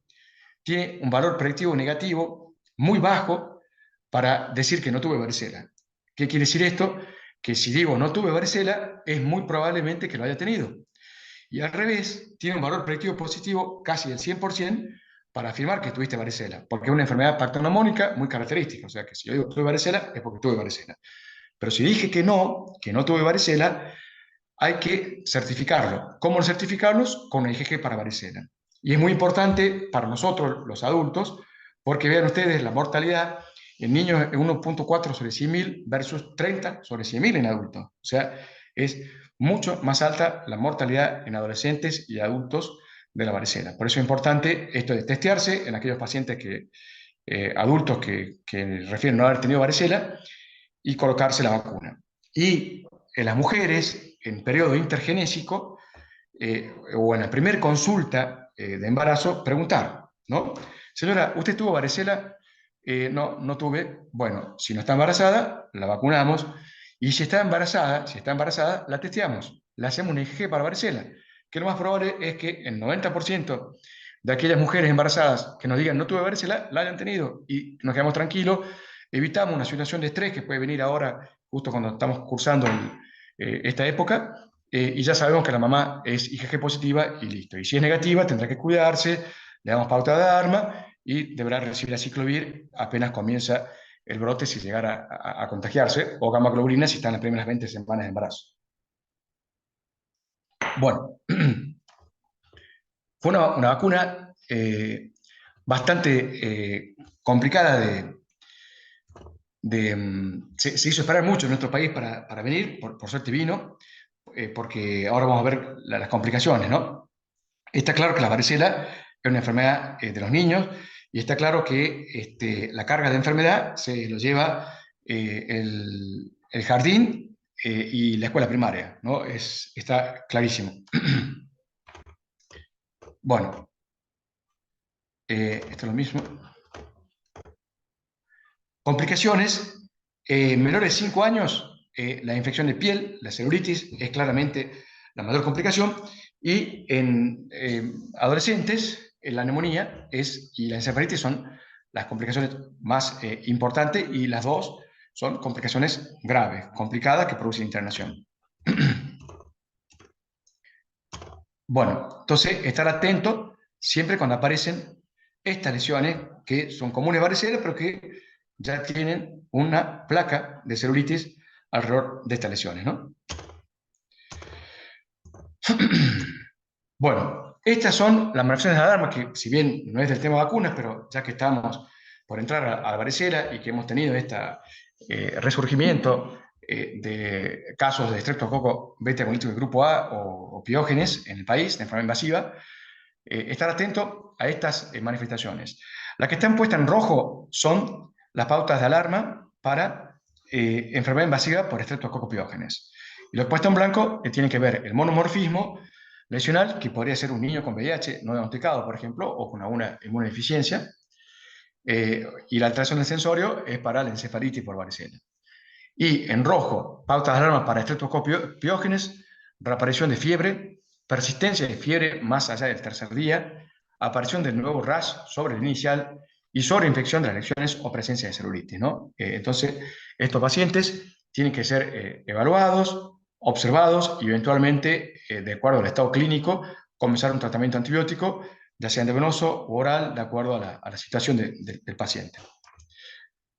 tiene un valor predictivo negativo muy bajo para decir que no tuve varicela. ¿Qué quiere decir esto? Que si digo no tuve varicela, es muy probablemente que lo haya tenido. Y al revés, tiene un valor predictivo positivo casi del 100% para afirmar que tuviste varicela, porque es una enfermedad pactonemónica muy característica. O sea, que si yo digo tuve varicela, es porque tuve varicela. Pero si dije que no tuve varicela, hay que certificarlo. ¿Cómo certificarlos? Con el IgG para varicela. Y es muy importante para nosotros, los adultos, porque vean ustedes la mortalidad en niños es 1,4 sobre 100.000 versus 30 sobre 100.000 en adultos. O sea, es mucho más alta la mortalidad en adolescentes y adultos de la varicela. Por eso es importante esto de testearse en aquellos pacientes adultos que refieren no haber tenido varicela y colocarse la vacuna. Y en las mujeres, en periodo intergenésico, o en la primera consulta de embarazo, preguntar, ¿no? Señora, ¿usted tuvo varicela? No, no tuve. Bueno, si no está embarazada, la vacunamos. Y si está embarazada, la testeamos. Le hacemos un IgG para varicela. Que lo más probable es que el 90% de aquellas mujeres embarazadas que nos digan no tuve varicela, la hayan tenido. Y nos quedamos tranquilos, evitamos una situación de estrés que puede venir ahora, justo cuando estamos cursando esta época, y ya sabemos que la mamá es IgG positiva y listo. Y si es negativa, tendrá que cuidarse, le damos pauta de alarma y deberá recibir aciclovir apenas comienza el brote, si llegara a contagiarse, o gamma globulina si está en las primeras 20 semanas de embarazo. Bueno, fue una vacuna bastante complicada se hizo esperar mucho en nuestro país para venir, por suerte vino, porque ahora vamos a ver las complicaciones, ¿no? Está claro que la varicela es una enfermedad de los niños, y está claro que la carga de enfermedad se lo lleva el jardín y la escuela primaria, ¿no? Está clarísimo. Bueno, esto es lo mismo. Complicaciones, menores de 5 años, la infección de piel, la celulitis, es claramente la mayor complicación, y en adolescentes, la neumonía y la encefalitis son las complicaciones más importantes, y las dos son complicaciones graves, complicadas, que producen internación. Bueno, entonces estar atento siempre cuando aparecen estas lesiones que son comunes varicela, pero que ya tienen una placa de celulitis alrededor de estas lesiones, ¿no? Bueno, estas son las manifestaciones de alarma que, si bien no es del tema vacunas, pero ya que estamos por entrar a la varicela y que hemos tenido este resurgimiento de casos de Streptococcus beta hemolítico de grupo A o piógenes en el país, de enfermedad invasiva, estar atento a estas manifestaciones. Las que están puestas en rojo son las pautas de alarma para enfermedad invasiva por Streptococcus piógenes. Y lo puesto en blanco tiene que ver el monomorfismo lesional, que podría ser un niño con VIH no diagnosticado, por ejemplo, o con alguna inmunodeficiencia, y la alteración del sensorio es para la encefalitis por varicela. Y en rojo, pautas de alarma para Streptococcus piógenes, reaparición de fiebre, persistencia de fiebre más allá del tercer día, aparición del nuevo rash sobre el inicial y sobreinfección de las lesiones o presencia de celulitis, ¿no? Entonces, estos pacientes tienen que ser evaluados, observados y eventualmente, de acuerdo al estado clínico, comenzar un tratamiento antibiótico, ya sea endovenoso o oral, de acuerdo a la situación del paciente.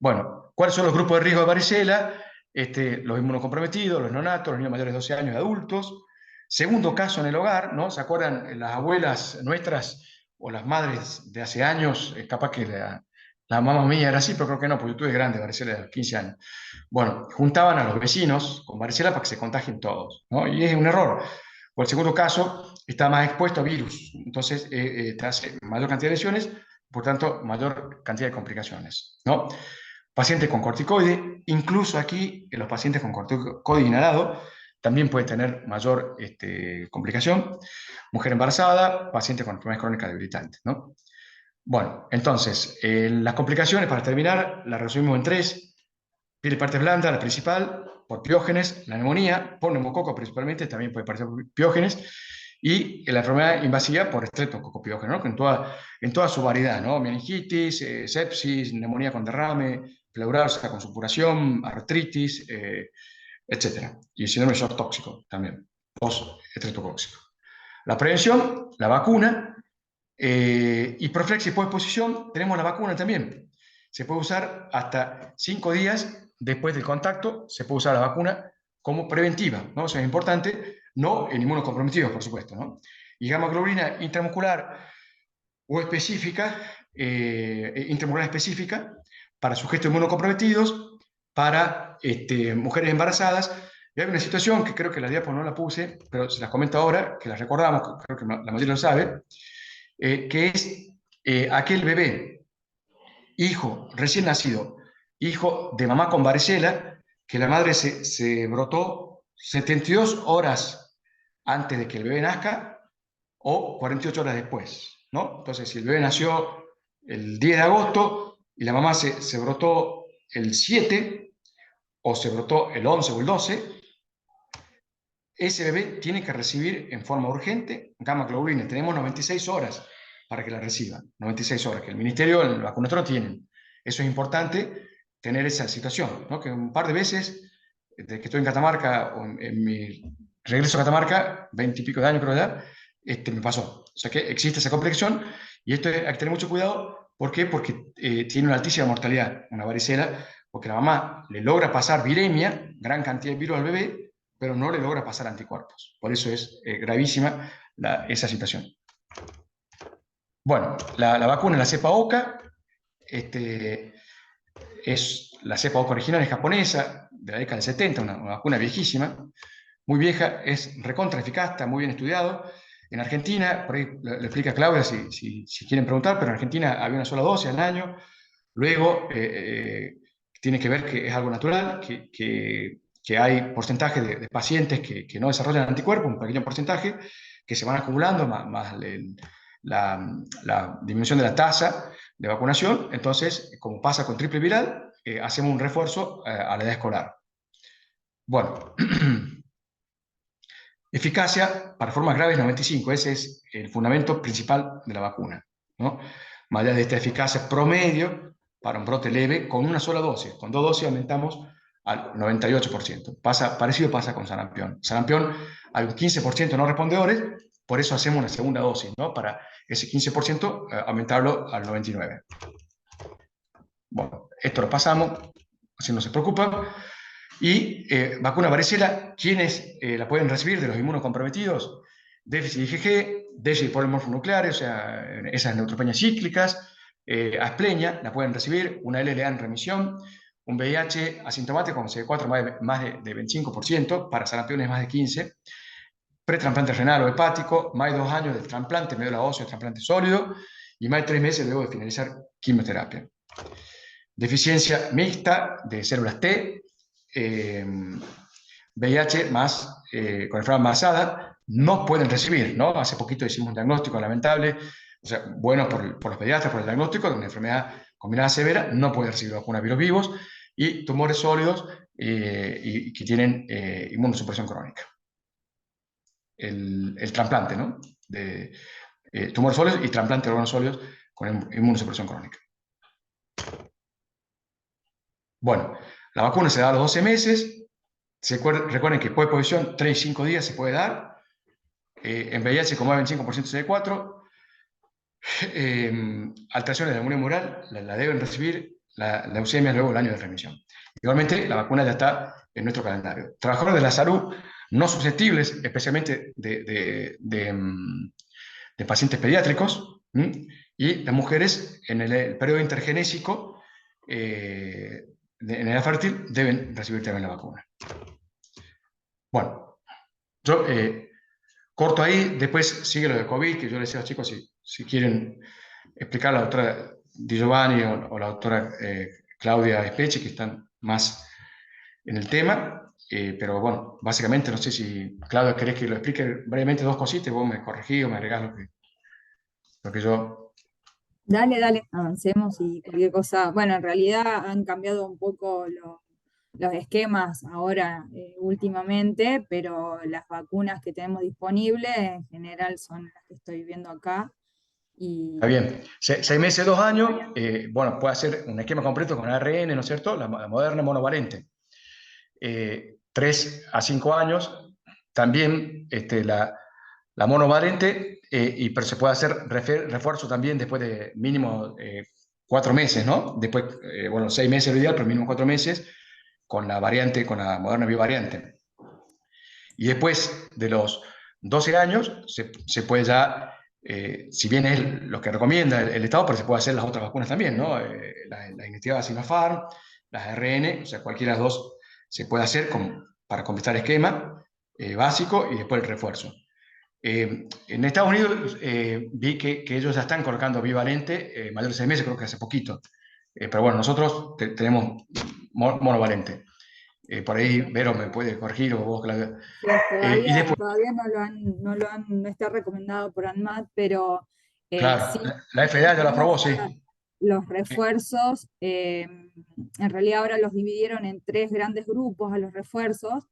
Bueno, ¿cuáles son los grupos de riesgo de varicela? Los inmunocomprometidos, los neonatos, los niños mayores de 12 años y adultos. Segundo caso en el hogar, ¿no? ¿Se acuerdan las abuelas nuestras o las madres de hace años? Capaz que la mamá mía era así, pero creo que no, porque yo tuve grande varicela de 15 años. Bueno, juntaban a los vecinos con varicela para que se contagien todos, ¿no? Y es un error. O el segundo caso está más expuesto a virus, entonces te hace mayor cantidad de lesiones, por tanto, mayor cantidad de complicaciones, ¿no? Pacientes con corticoide, incluso aquí en los pacientes con corticoide inhalado, también puede tener mayor complicación. Mujer embarazada, paciente con enfermedades crónicas debilitantes, ¿no? Bueno, entonces, las complicaciones, para terminar, las resumimos en tres. Piel y partes blandas, la principal, por piógenes, la neumonía, por neumococo principalmente, también puede parecer por piógenes, y la enfermedad invasiva por estreptococo piógeno, ¿no? En toda su variedad, ¿no? Meningitis, sepsis, neumonía con derrame, pleuralgia con supuración, artritis, etc. Y síndrome de shock tóxico también, post-estreptocóxico. La prevención, la vacuna, y profilaxis por exposición, tenemos la vacuna también. Se puede usar hasta 5 días después del contacto, se puede usar la vacuna como preventiva, ¿no? Eso es importante, no en inmunocomprometidos, por supuesto, ¿no? Y gamma globulina intramuscular o específica, intramuscular específica, para sujetos inmunocomprometidos, para mujeres embarazadas. Y hay una situación que creo que la diapo no la puse, pero se las comento ahora, que las recordamos, creo que la mayoría lo sabe, que es aquel bebé, hijo recién nacido, hijo de mamá con varicela, que la madre se brotó 72 horas antes de que el bebé nazca o 48 horas después, ¿no? Entonces, si el bebé nació el 10 de agosto y la mamá se brotó el 7 o se brotó el 11 o el 12, ese bebé tiene que recibir en forma urgente gamma globulina. Tenemos 96 horas para que la reciba, 96 horas, que el Ministerio, el vacunatorio tienen. Eso es importante, tener esa situación, ¿no? Que un par de veces, desde que estoy en Catamarca, o en mi regreso a Catamarca, 20 y pico de años creo ya, me pasó. O sea que existe esa complicación y esto hay que tener mucho cuidado. ¿Por qué? Porque tiene una altísima mortalidad, una varicela, porque la mamá le logra pasar viremia, gran cantidad de virus al bebé, pero no le logra pasar anticuerpos. Por eso es gravísima esa situación. Bueno, la vacuna, la cepa OCA, es la cepa OCA original, es japonesa, de la década del 70, una vacuna viejísima, muy vieja, es recontra eficaz, está muy bien estudiado. En Argentina, por ahí le explica Claudia si quieren preguntar, pero en Argentina había una sola dosis al año. Luego, tiene que ver que es algo natural, que hay porcentaje de pacientes que no desarrollan anticuerpos, un pequeño porcentaje, que se van acumulando, más la disminución de la tasa de vacunación. Entonces, como pasa con triple viral, hacemos un refuerzo a la edad escolar. Bueno, eficacia para formas graves 95, ese es el fundamento principal de la vacuna, ¿no? Más allá de esta eficacia promedio para un brote leve con una sola dosis. Con dos dosis aumentamos al 98%. Parecido pasa con sarampión. Sarampión hay un 15% no respondedores, por eso hacemos una segunda dosis, ¿no? Para ese 15% aumentarlo al 99%. Bueno, esto lo pasamos, así no se preocupa. Y vacuna varicela, ¿quiénes la pueden recibir de los inmunocomprometidos? Déficit IgG, déficit de polimorfos nucleares, o sea, esas neutropenias cíclicas, asplenia, la pueden recibir, una LLA en remisión, un VIH asintomático con CD4 más de 25%, para sarampión más de 15%, pretrasplante renal o hepático, más de 2 años del trasplante médula ósea, trasplante sólido, y más de 3 meses luego de finalizar quimioterapia. Deficiencia mixta de células T, VIH más con enfermedad masada, no pueden recibir, ¿no? Hace poquito hicimos un diagnóstico lamentable, o sea, bueno por los pediatras, por el diagnóstico de una enfermedad combinada severa, no pueden recibir vacuna virus vivos, y tumores sólidos y que tienen inmunosupresión crónica. El trasplante, ¿no? De tumores sólidos y trasplante de órganos sólidos con inmunosupresión crónica. Bueno, la vacuna se da a los 12 meses. Recuerden que después de posición, 3 y 5 días se puede dar. En VIH, como hay 25% CD4. Alteraciones de la inmunidad humoral la deben recibir la leucemia luego del año de remisión. Igualmente, la vacuna ya está en nuestro calendario. Trabajadores de la salud no susceptibles, especialmente de pacientes pediátricos, y las mujeres en el periodo intergenésico en edad fértil deben recibir también la vacuna. Bueno, yo corto ahí, después sigue lo de COVID, que yo les decía a los chicos si quieren explicar a la doctora Di Giovanni o la doctora Claudia Specchi, que están más en el tema. Pero bueno, básicamente no sé si, Claudia, querés que lo explique brevemente dos cositas, vos me corregís o me agregás lo que yo... Dale, dale, avancemos y cualquier cosa. Bueno, en realidad han cambiado un poco los esquemas ahora últimamente, pero las vacunas que tenemos disponibles en general son las que estoy viendo acá. Está bien. 6 meses, 2 años, bueno, puede hacer un esquema completo con ARN, ¿no es cierto? La Moderna monovalente. 3 a 5 años, también la monovalente, pero se puede hacer refuerzo también después de mínimo 4 meses, ¿no? Después, bueno, 6 meses es lo ideal, pero mínimo 4 meses con la variante, con la Moderna bivariante. Y después de los 12 años se puede ya, si bien es lo que recomienda el Estado, pero se puede hacer las otras vacunas también, ¿no? La iniciativa Sinopharm, las ARN, o sea, cualquiera de las dos se puede hacer para completar esquema básico y después el refuerzo. En Estados Unidos vi que ellos ya están colocando bivalente mayor de 6 meses, creo que hace poquito. Pero bueno, nosotros tenemos monovalente. Por ahí Vero me puede corregir o vos, Claudia. Sí, Y después, todavía no está recomendado por ANMAT, pero claro, sí la FDA ya la aprobó, sí. los refuerzos, en realidad ahora los dividieron en 3 grandes grupos a los refuerzos,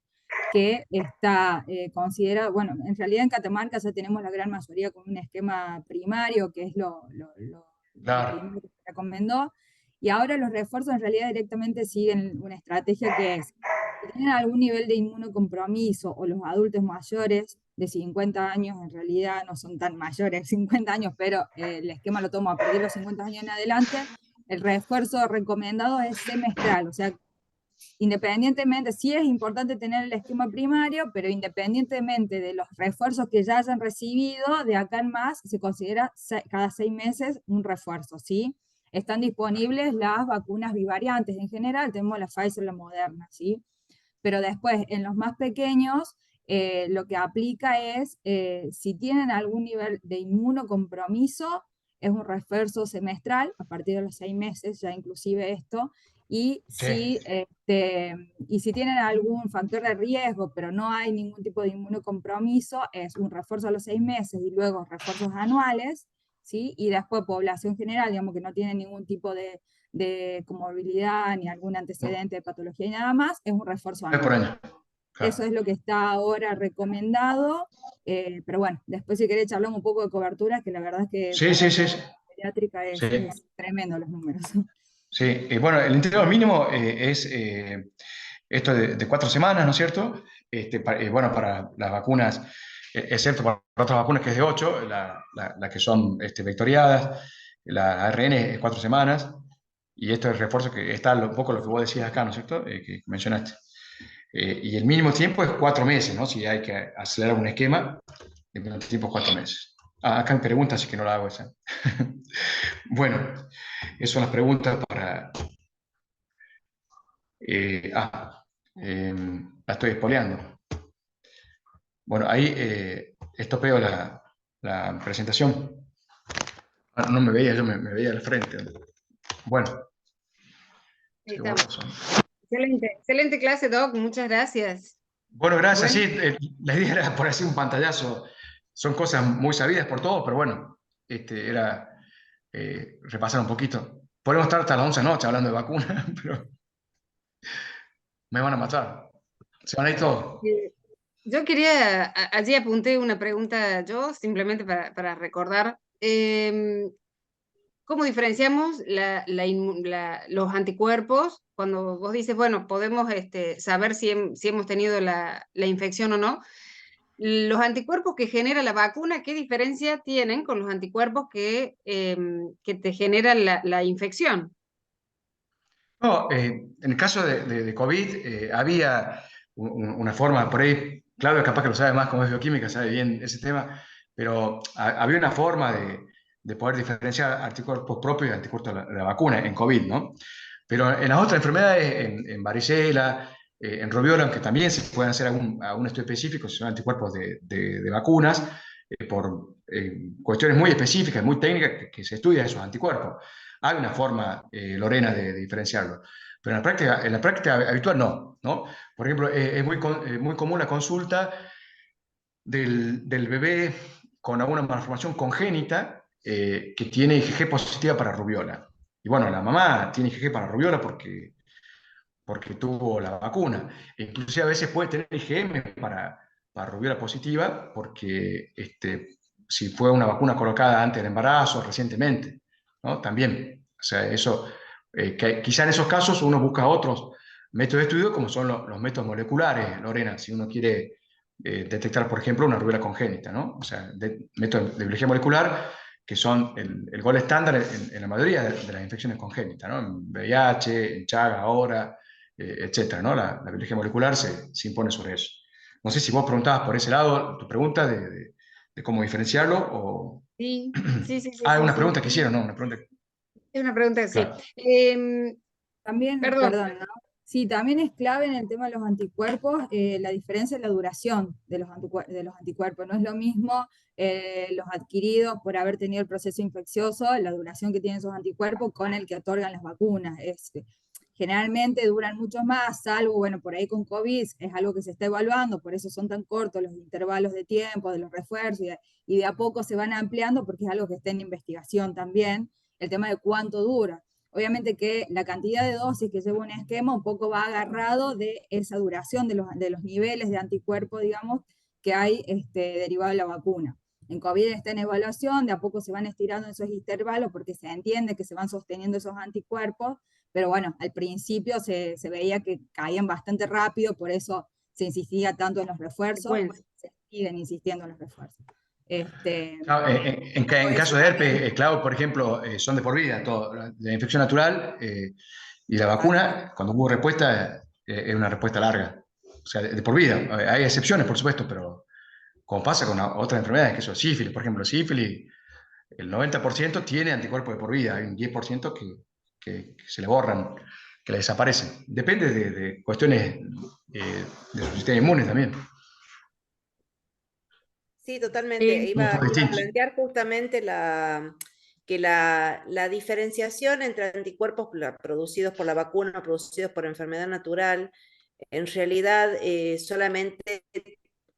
que está considerado, bueno, en realidad en Catamarca ya tenemos la gran mayoría con un esquema primario, que es lo Claro. primero que se recomendó, y ahora los refuerzos en realidad directamente siguen una estrategia que es, si tienen algún nivel de inmunocompromiso, o los adultos mayores de 50 años, en realidad no son tan mayores, 50 años, pero el esquema lo tomo a partir de los 50 años en adelante, el refuerzo recomendado es semestral, o sea, independientemente, sí es importante tener el esquema primario, pero independientemente de los refuerzos que ya hayan recibido, de acá en más se considera cada 6 meses un refuerzo, ¿sí? Están disponibles las vacunas bivariantes en general, tenemos la Pfizer y la Moderna, ¿sí? Pero después, en los más pequeños, lo que aplica es, si tienen algún nivel de inmunocompromiso, es un refuerzo semestral, a partir de los 6 meses, ya inclusive esto, Sí. y si tienen algún factor de riesgo, pero no hay ningún tipo de inmunocompromiso, es un refuerzo a los 6 meses y luego refuerzos anuales, ¿sí? Y después población general, digamos que no tiene ningún tipo de comorbilidad ni algún antecedente de patología y nada más, es un refuerzo Es por anual. año. Claro. Eso es lo que está ahora recomendado, pero bueno, después si querés charlamos un poco de cobertura, que la verdad es que Sí, sí, sí. pediátrica Sí. es tremendo los números. Sí. Bueno, el intervalo mínimo es esto de 4 semanas, ¿no es cierto? Bueno, para las vacunas excepto para otras vacunas que es de 8, las que son vectoriadas, la ARN es 4 semanas, y esto es el refuerzo que está un poco lo que vos decías acá, ¿no es cierto? Que mencionaste. Y el mínimo tiempo es 4 meses, ¿no? Si hay que acelerar un esquema, el mínimo tiempo es 4 meses. Acá me preguntan, así que no la hago esa. Bueno, esas son las preguntas para... eh, ah, eh, la estoy espoleando. Bueno, ahí estopeo la presentación. No me veía, yo me veía al frente. Bueno, Ahí sí, bueno, estamos. Excelente, excelente clase, Doc, muchas gracias. bueno, gracias. Bueno, Sí, la idea era por así un pantallazo. Son cosas muy sabidas por todos, pero bueno, era repasar un poquito. Podemos estar hasta las 11 de la noche hablando de vacunas, pero me van a matar. Se van a ir todos. eh, yo quería, allí apunté una pregunta yo, simplemente para recordar. ¿Cómo diferenciamos los anticuerpos cuando vos dices, bueno, podemos saber si hemos tenido la infección o no? Los anticuerpos que genera la vacuna, ¿qué diferencia tienen con los anticuerpos que te generan la infección? No, en el caso de COVID, había una forma, por ahí, Claudio capaz que lo sabe más como es bioquímica, sabe bien ese tema, pero había una forma de poder diferenciar anticuerpos propios y anticuerpos de la vacuna en COVID, ¿no? Pero en las otras enfermedades, en varicela, en rubiola, aunque también se pueden hacer algún estudio específico, si son anticuerpos de vacunas, por cuestiones muy específicas, muy técnicas, que se estudian esos anticuerpos. Hay una forma, Lorena, de diferenciarlo. Pero en la práctica habitual no, ¿no? Por ejemplo, es muy común la consulta del bebé con alguna malformación congénita que tiene IgG positiva para rubiola. Y bueno, la mamá tiene IgG para rubiola porque tuvo la vacuna. Inclusive a veces puede tener IgM para rubiola positiva porque si fue una vacuna colocada antes del embarazo, recientemente, ¿no? También. O sea, eso, quizá en esos casos uno busca otros métodos de estudio como son los métodos moleculares, Lorena, si uno quiere detectar, por ejemplo, una rubiola congénita, ¿no? O sea, métodos de biología molecular que son el gol estándar en la mayoría de las infecciones congénitas, ¿no? En VIH, en Chaga ahora, etcétera, ¿no? La biología molecular se impone sobre eso. No sé si vos preguntabas por ese lado, tu pregunta de cómo diferenciarlo o... Sí, sí, sí, sí, Ah, sí, una sí. pregunta que hicieron, ¿no? Una pregunta, Es una pregunta que sí. claro. También, Perdón, perdón, ¿no? Sí, también es clave en el tema de los anticuerpos la diferencia en la duración de de los anticuerpos. No es lo mismo los adquiridos por haber tenido el proceso infeccioso, la duración que tienen esos anticuerpos con el que otorgan las vacunas. Generalmente duran mucho más, salvo, bueno, por ahí con COVID es algo que se está evaluando, por eso son tan cortos los intervalos de tiempo, de los refuerzos, y de a poco se van ampliando porque es algo que está en investigación también, el tema de cuánto dura. Obviamente que la cantidad de dosis que lleva un esquema un poco va agarrado de esa duración de los niveles de anticuerpo, digamos, que hay derivado de la vacuna. En COVID está en evaluación, de a poco se van estirando esos intervalos porque se entiende que se van sosteniendo esos anticuerpos, pero bueno, al principio se veía que caían bastante rápido, por eso se insistía tanto en los refuerzos, secuencia. se siguen insistiendo en los refuerzos. Claro, en Eso caso de herpes, también. claro, por ejemplo, son de por vida, todo. La infección natural y la Tal vacuna, cuando hubo respuesta, es una respuesta larga. O sea, de por vida. Hay excepciones, por supuesto, pero como pasa con otras enfermedades, que eso, sífilis, por ejemplo, sífilis, el 90% tiene anticuerpos de por vida, hay un 10% que se le borran, que le desaparecen. Depende de cuestiones de su sistema inmune también. Sí, totalmente. Sí, Iba Somos a distintos. plantear justamente que la diferenciación entre anticuerpos producidos por la vacuna o producidos por enfermedad natural, en realidad solamente,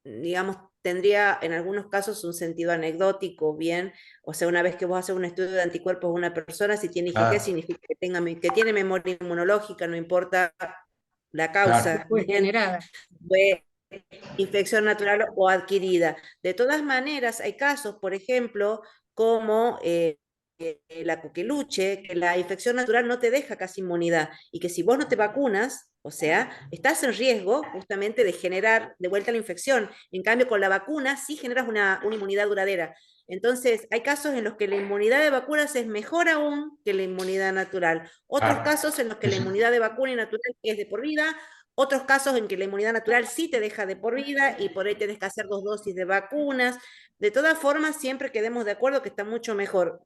digamos, tendría en algunos casos un sentido anecdótico, bien, o sea, una vez que vos haces un estudio de anticuerpos de una persona, si tiene IgG Claro, significa que tiene memoria inmunológica, no importa la claro. causa, fue bien, generada. fue infección natural o adquirida. De todas maneras, hay casos, por ejemplo, como la coqueluche, que la infección natural no te deja casi inmunidad y que si vos no te vacunas, o sea, estás en riesgo justamente de generar de vuelta la infección. En cambio, con la vacuna sí generas una inmunidad duradera. Entonces, hay casos en los que la inmunidad de vacunas es mejor aún que la inmunidad natural. Otros Ah, casos en los que sí, la sí. inmunidad de vacuna y natural es de por vida. Otros casos en que la inmunidad natural sí te deja de por vida y por ahí tenés que hacer 2 dosis de vacunas. De todas formas, siempre quedemos de acuerdo que está mucho mejor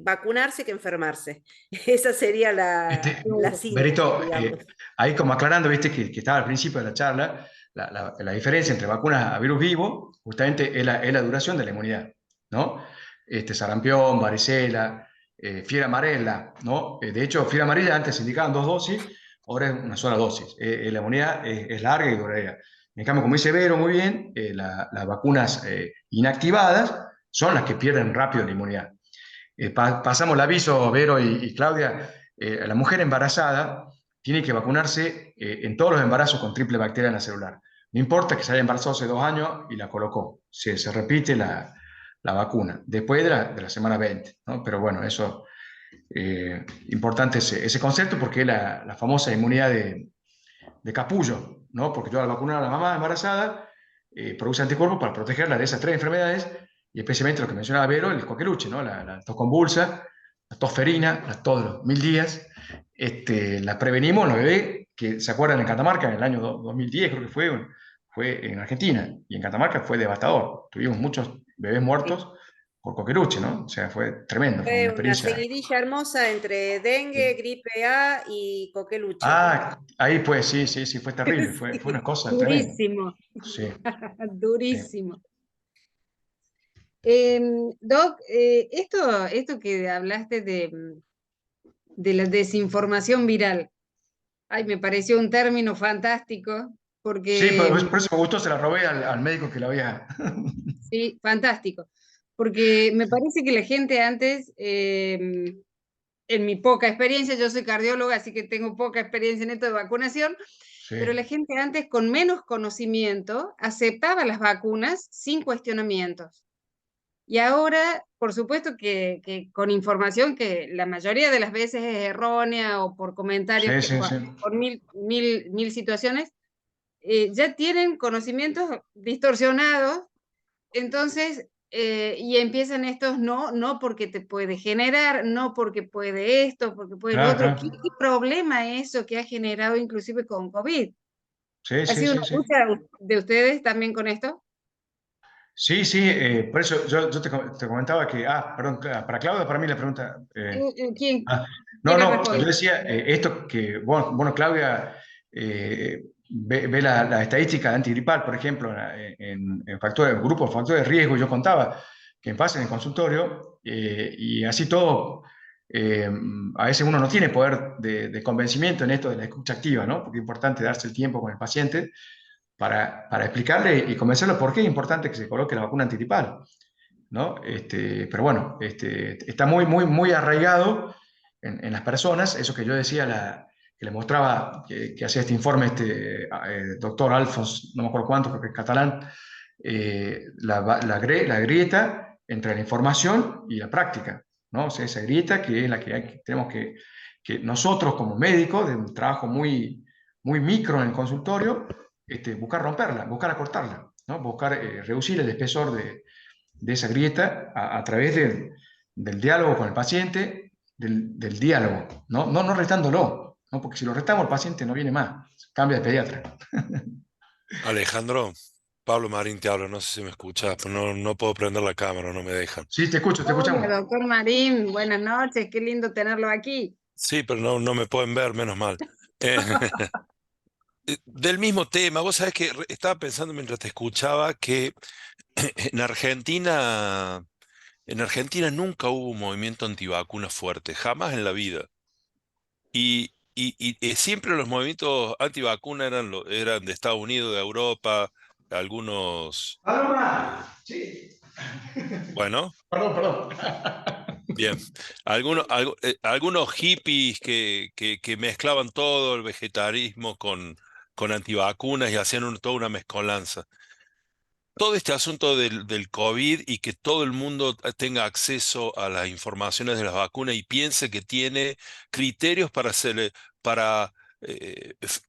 vacunarse que enfermarse. Esa sería la síntesis, Berito, digamos. ahí como aclarando, viste que estaba al principio de la charla, la diferencia entre vacunas a virus vivo, justamente es la duración de la inmunidad, ¿no? Sarampión, varicela, fiebre amarela, ¿no? De hecho, fiebre amarilla antes se indicaban 2 dosis, ahora es una sola dosis. La inmunidad es larga y duradera. En cambio, como dice Vero muy bien, las vacunas inactivadas son las que pierden rápido la inmunidad. Pasamos el aviso, Vero y Claudia, la mujer embarazada tiene que vacunarse en todos los embarazos con triple bacteriana celular. No importa que se haya embarazado hace 2 años y la colocó, se repite la vacuna después de la semana 20, ¿no? Pero bueno, eso importante ese concepto porque es la famosa inmunidad de capullo, ¿no? Porque yo al vacunar a la mamá embarazada produce anticuerpos para protegerla de esas 3 enfermedades y especialmente lo que mencionaba Vero, el coqueluche, ¿no? La tos convulsa, la tos ferina, la tos de los 1000 días. La prevenimos en los bebés que se acuerdan en Catamarca en el año 2010, creo que fue en Argentina, y en Catamarca fue devastador. Tuvimos muchos bebés Sí. muertos por coqueluche, ¿no? O sea, fue tremendo, fue una Fue una experiencia. seguidilla hermosa entre dengue, Sí. gripe A y coqueluche. Ah, ahí pues, sí, sí, sí, fue terrible, fue una Sí. cosa tremenda. Durísimo, Sí, sí. durísimo. Doc, esto que hablaste de la desinformación viral, ay, me pareció un término fantástico, Sí, porque, por eso me gustó, se la robé al médico que la había. sí, fantástico, porque me parece que la gente antes, en mi poca experiencia, yo soy cardióloga, así que tengo poca experiencia en esto de vacunación, Sí, pero la gente antes con menos conocimiento aceptaba las vacunas sin cuestionamientos. Y ahora, por supuesto que con información que la mayoría de las veces es errónea o por comentarios sí, que, sí, sí. por mil situaciones, ya tienen conocimientos distorsionados, entonces, y empiezan estos no, no porque te puede generar, no porque puede esto, porque puede lo Claro, otro. claro. ¿Qué problema es eso que ha generado inclusive con COVID? Sí, ¿Ha sí, sido una sí, sí. lucha de ustedes también con esto? Sí, sí, por eso yo te comentaba que, perdón, para Claudia, para mí la pregunta. ¿Quién Ah, no, quiere no, yo responder? decía esto que, bueno, Claudia ve la estadística antigripal, por ejemplo, en factores, grupo de factores de riesgo, yo contaba que pasa en el consultorio y así todo, eh, a veces uno no tiene poder de convencimiento en esto de la escucha activa, ¿no? Porque es importante darse el tiempo con el paciente para explicarle y convencerlo por qué es importante que se coloque la vacuna antigripal, ¿no? Pero bueno, está muy, muy, muy arraigado las personas, eso que yo decía, que le mostraba, que hacía este informe, doctor Alfons, no me acuerdo cuánto, creo que es catalán, la grieta entre la información y la práctica, ¿no? O sea, esa grieta que es la que tenemos que nosotros como médicos, de un trabajo muy, muy micro en el consultorio, buscar romperla, buscar acortarla, ¿no? Buscar reducir el espesor de esa grieta a través del diálogo con el paciente, del diálogo, ¿no? No retándolo, ¿no? Porque si lo retamos el paciente no viene más, cambia de pediatra. Alejandro, Pablo Marín te habla, no sé si me escuchas, pero no puedo prender la cámara, no me dejan. Sí, te escucho, te escuchamos. Hola, doctor Marín, buenas noches, qué lindo tenerlo aquí. Sí, pero no me pueden ver, menos mal. Eh, del mismo tema, vos sabés que estaba pensando mientras te escuchaba que en Argentina, en Argentina nunca hubo un movimiento antivacuna fuerte, jamás en la vida. Y siempre los movimientos antivacuna eran de Estados Unidos, de Europa, algunos, Paloma, eh, sí. bueno. Perdón. Bien, algunos hippies que mezclaban todo el vegetarismo con antivacunas y hacían toda una mezcolanza. todo este asunto del COVID y que todo el mundo tenga acceso a las informaciones de las vacunas y piense que tiene criterios para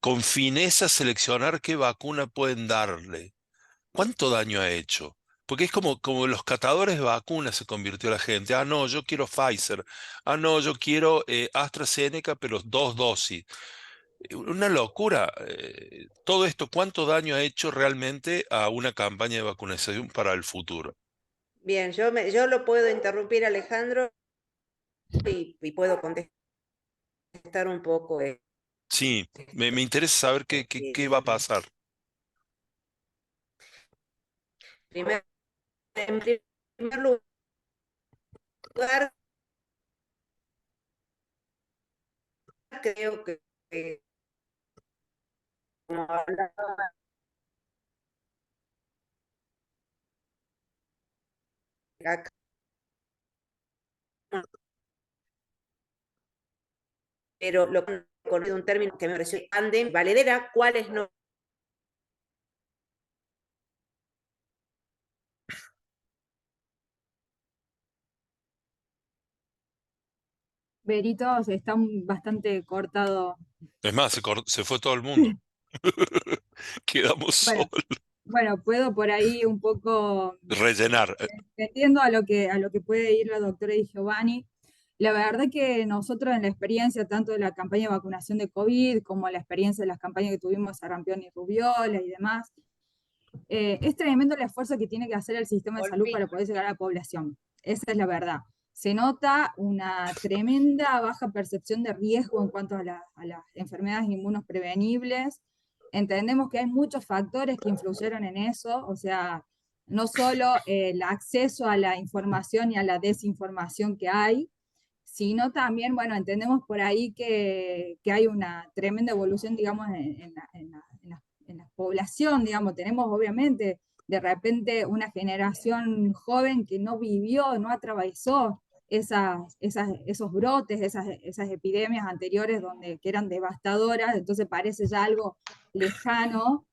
con fineza seleccionar qué vacuna pueden darle. ¿Cuánto daño ha hecho? Porque es como los catadores de vacunas se convirtió la gente. Ah, no, yo quiero Pfizer. Ah, no, yo quiero AstraZeneca, pero 2 dosis. Una locura. Todo esto, ¿cuánto daño ha hecho realmente a una campaña de vacunación para el futuro? Bien, yo lo puedo interrumpir, Alejandro, y puedo contestar un poco. Sí, me interesa saber qué va a pasar. Primer- en primer lugar, creo que como hablaba acá, pero lo que conocido un término que me pareció tandem, valedera, cuáles no. Berito, se está bastante cortado. Es más, se fue todo el mundo. Quedamos Bueno, solos. bueno, puedo por ahí un poco, Rellenar. entiendo a lo que puede ir la doctora Di Giovanni. La verdad que nosotros en la experiencia tanto de la campaña de vacunación de COVID como la experiencia de las campañas que tuvimos sarampión y rubiola y demás, es tremendo el esfuerzo que tiene que hacer el sistema de salud Volví. para poder llegar a la población. Esa es la verdad. Se nota una tremenda baja percepción de riesgo en cuanto a las enfermedades inmunoprevenibles. Entendemos que hay muchos factores que influyeron en eso, o sea, no solo el acceso a la información y a la desinformación que hay, sino también, bueno, entendemos por ahí que hay una tremenda evolución, digamos, en la población, digamos, tenemos obviamente de repente una generación joven que no vivió, no atravesó esos brotes, esas epidemias anteriores que eran devastadoras, entonces parece ya algo lejano,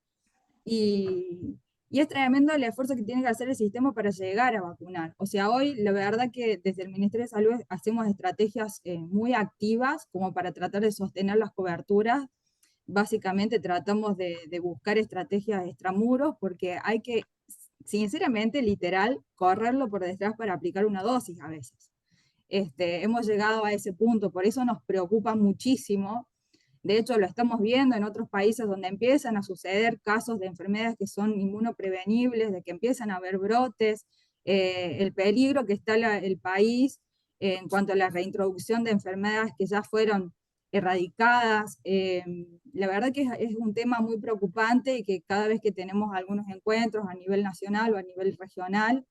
y, y es tremendo el esfuerzo que tiene que hacer el sistema para llegar a vacunar. O sea, hoy la verdad que desde el Ministerio de Salud hacemos estrategias muy activas como para tratar de sostener las coberturas. Básicamente tratamos de buscar estrategias extramuros porque hay que, sinceramente, literal, correrlo por detrás para aplicar una dosis a veces. Hemos llegado a ese punto, por eso nos preocupa muchísimo. De hecho, lo estamos viendo en otros países donde empiezan a suceder casos de enfermedades que son inmunoprevenibles, de que empiezan a haber brotes, el peligro que está el país en cuanto a la reintroducción de enfermedades que ya fueron erradicadas. La verdad que es un tema muy preocupante y que cada vez que tenemos algunos encuentros a nivel nacional o a nivel regional,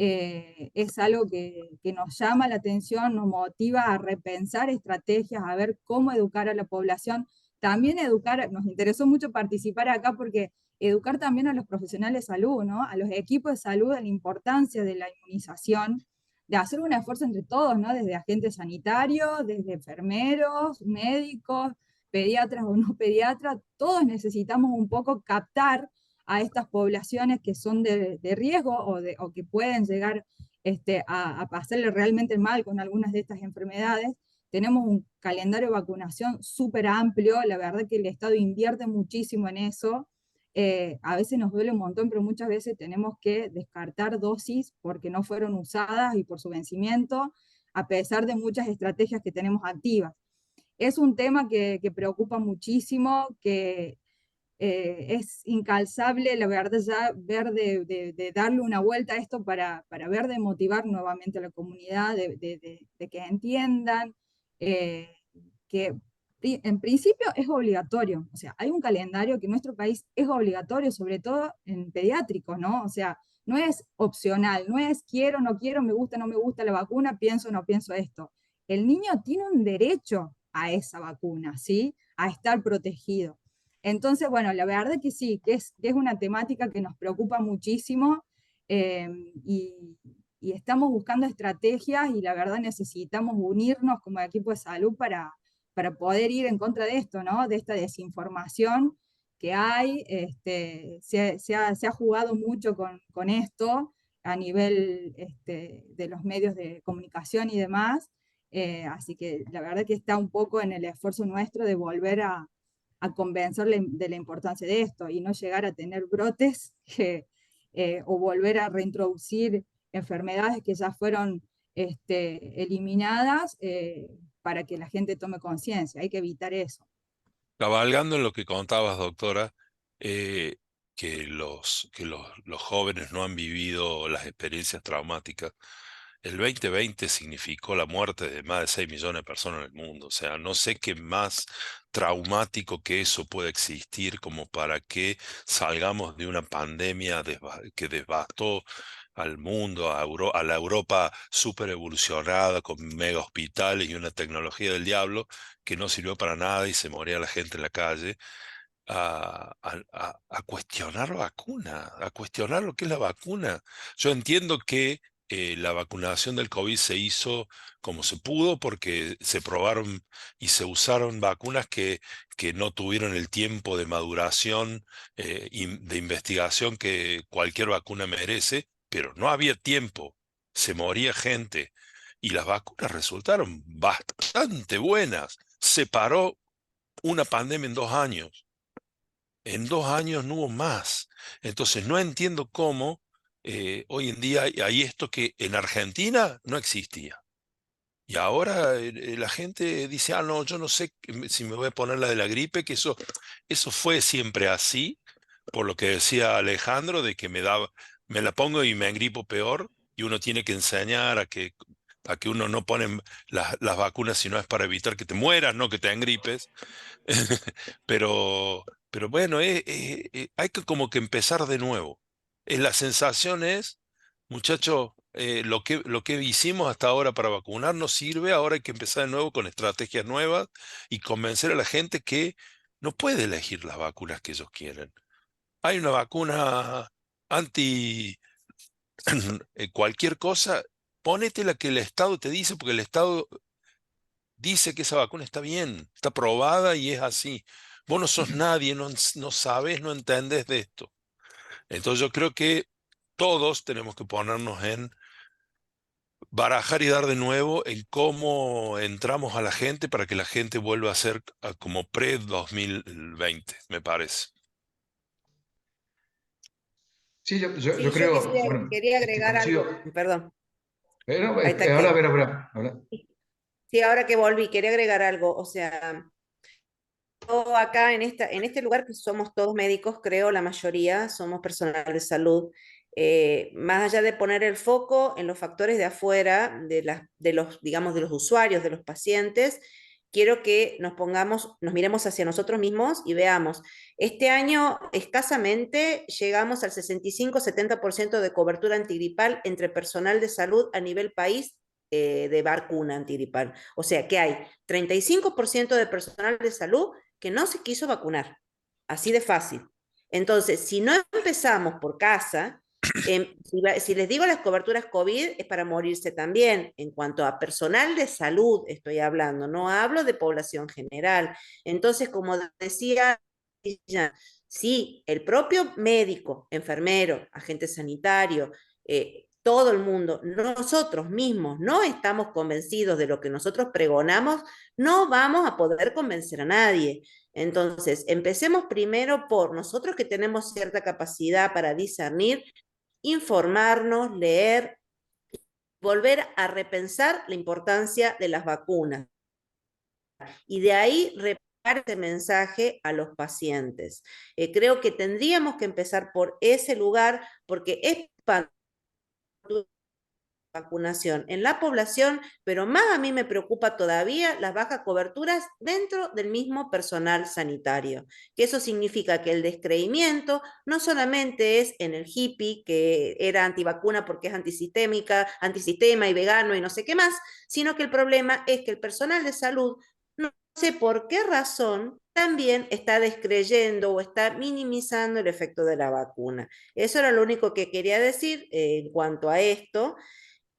es algo que nos llama la atención, nos motiva a repensar estrategias, a ver cómo educar a la población. También educar, nos interesó mucho participar acá porque educar también a los profesionales de salud, ¿no? A los equipos de salud de la importancia de la inmunización, de hacer un esfuerzo entre todos, ¿no? Desde agentes sanitarios, desde enfermeros, médicos, pediatras o no pediatras, todos necesitamos un poco captar a estas poblaciones que son de riesgo o que pueden llegar a pasarle realmente mal con algunas de estas enfermedades. Tenemos un calendario de vacunación súper amplio, la verdad que el Estado invierte muchísimo en eso. A veces nos duele un montón, pero muchas veces tenemos que descartar dosis porque no fueron usadas y por su vencimiento, a pesar de muchas estrategias que tenemos activas. Es un tema que preocupa muchísimo, que es incalzable, la verdad, ya ver de darle una vuelta a esto para ver de motivar nuevamente a la comunidad, de que entiendan eh, que en principio es obligatorio, o sea, hay un calendario que en nuestro país es obligatorio, sobre todo en pediátricos, ¿no? O sea, no es opcional, no es quiero, no quiero, me gusta, no me gusta la vacuna, pienso, no pienso esto. El niño tiene un derecho a esa vacuna, ¿sí? A estar protegido. Entonces, bueno, la verdad que sí, que es una temática que nos preocupa muchísimo, eh, y, y estamos buscando estrategias y la verdad necesitamos unirnos como equipo de salud para poder ir en contra de esto, ¿no? De esta desinformación que hay. Se ha jugado mucho con esto a nivel de los medios de comunicación y demás. Así que la verdad que está un poco en el esfuerzo nuestro de volver a convencerle de la importancia de esto y no llegar a tener brotes o volver a reintroducir enfermedades que ya fueron eliminadas, para que la gente tome conciencia. Hay que evitar eso. Cabalgando en lo que contabas, doctora, eh, que los jóvenes no han vivido las experiencias traumáticas. El 2020 significó la muerte de más de 6 millones de personas en el mundo. O sea, no sé qué más traumático que eso puede existir como para que salgamos de una pandemia que devastó al mundo, a la Europa súper evolucionada, con mega hospitales y una tecnología del diablo que no sirvió para nada y se moría la gente en la calle, a cuestionar la vacuna, a cuestionar lo que es la vacuna. Yo entiendo que la vacunación del COVID se hizo como se pudo porque se probaron y se usaron vacunas que no tuvieron el tiempo de maduración y de investigación que cualquier vacuna merece, pero no había tiempo, se moría gente y las vacunas resultaron bastante buenas. Se paró una pandemia en 2 años. En 2 años no hubo más. Entonces no entiendo cómo hoy en día hay esto que en Argentina no existía. Y ahora la gente dice, ah, no, yo no sé si me voy a poner la de la gripe, que eso fue siempre así, por lo que decía Alejandro, de que me la pongo y me engripo peor, y uno tiene que enseñar a que uno no pone las vacunas si no es para evitar que te mueras, no que te engripes. Pero bueno, hay que como que empezar de nuevo. La sensación es, muchachos, lo que hicimos hasta ahora para vacunar no sirve, ahora hay que empezar de nuevo con estrategias nuevas y convencer a la gente que no puede elegir las vacunas que ellos quieren. Hay una vacuna anti cualquier cosa, ponete la que el Estado te dice, porque el Estado dice que esa vacuna está bien, está probada y es así. Vos no sos nadie, no sabes, no entendés de esto. Entonces yo creo que todos tenemos que ponernos en barajar y dar de nuevo en cómo entramos a la gente para que la gente vuelva a ser como pre-2020, me parece. Sí, yo Sí, yo creo, bueno, quería agregar coincido. algo, perdón, No, ahí está habla, a que... ver, habla. Sí, ahora que volví, quería agregar algo, o sea, yo acá en este lugar que somos todos médicos, creo la mayoría somos personal de salud. Más allá de poner el foco en los factores de afuera, de los, digamos, de los usuarios, de los pacientes, quiero que nos miremos hacia nosotros mismos y veamos, este año escasamente llegamos al 65-70% de cobertura antigripal entre personal de salud a nivel país, de vacuna antigripal. O sea que hay 35% de personal de salud que no se quiso vacunar. Así de fácil. Entonces, si no empezamos por casa, si les digo las coberturas COVID es para morirse también. En cuanto a personal de salud estoy hablando, no hablo de población general. Entonces, como decía ella, si el propio médico, enfermero, agente sanitario, todo el mundo, nosotros mismos no estamos convencidos de lo que nosotros pregonamos, no vamos a poder convencer a nadie. Entonces, empecemos primero por nosotros que tenemos cierta capacidad para discernir, informarnos, leer, volver a repensar la importancia de las vacunas. Y de ahí reparar ese mensaje a los pacientes. Creo que tendríamos que empezar por ese lugar porque es vacunación en la población, pero más a mí me preocupa todavía las bajas coberturas dentro del mismo personal sanitario, que eso significa que el descreimiento no solamente es en el hippie, que era antivacuna porque es antisistema y vegano y no sé qué más, sino que el problema es que el personal de salud, no sé por qué razón, también está descreyendo o está minimizando el efecto de la vacuna. Eso era lo único que quería decir en cuanto a esto.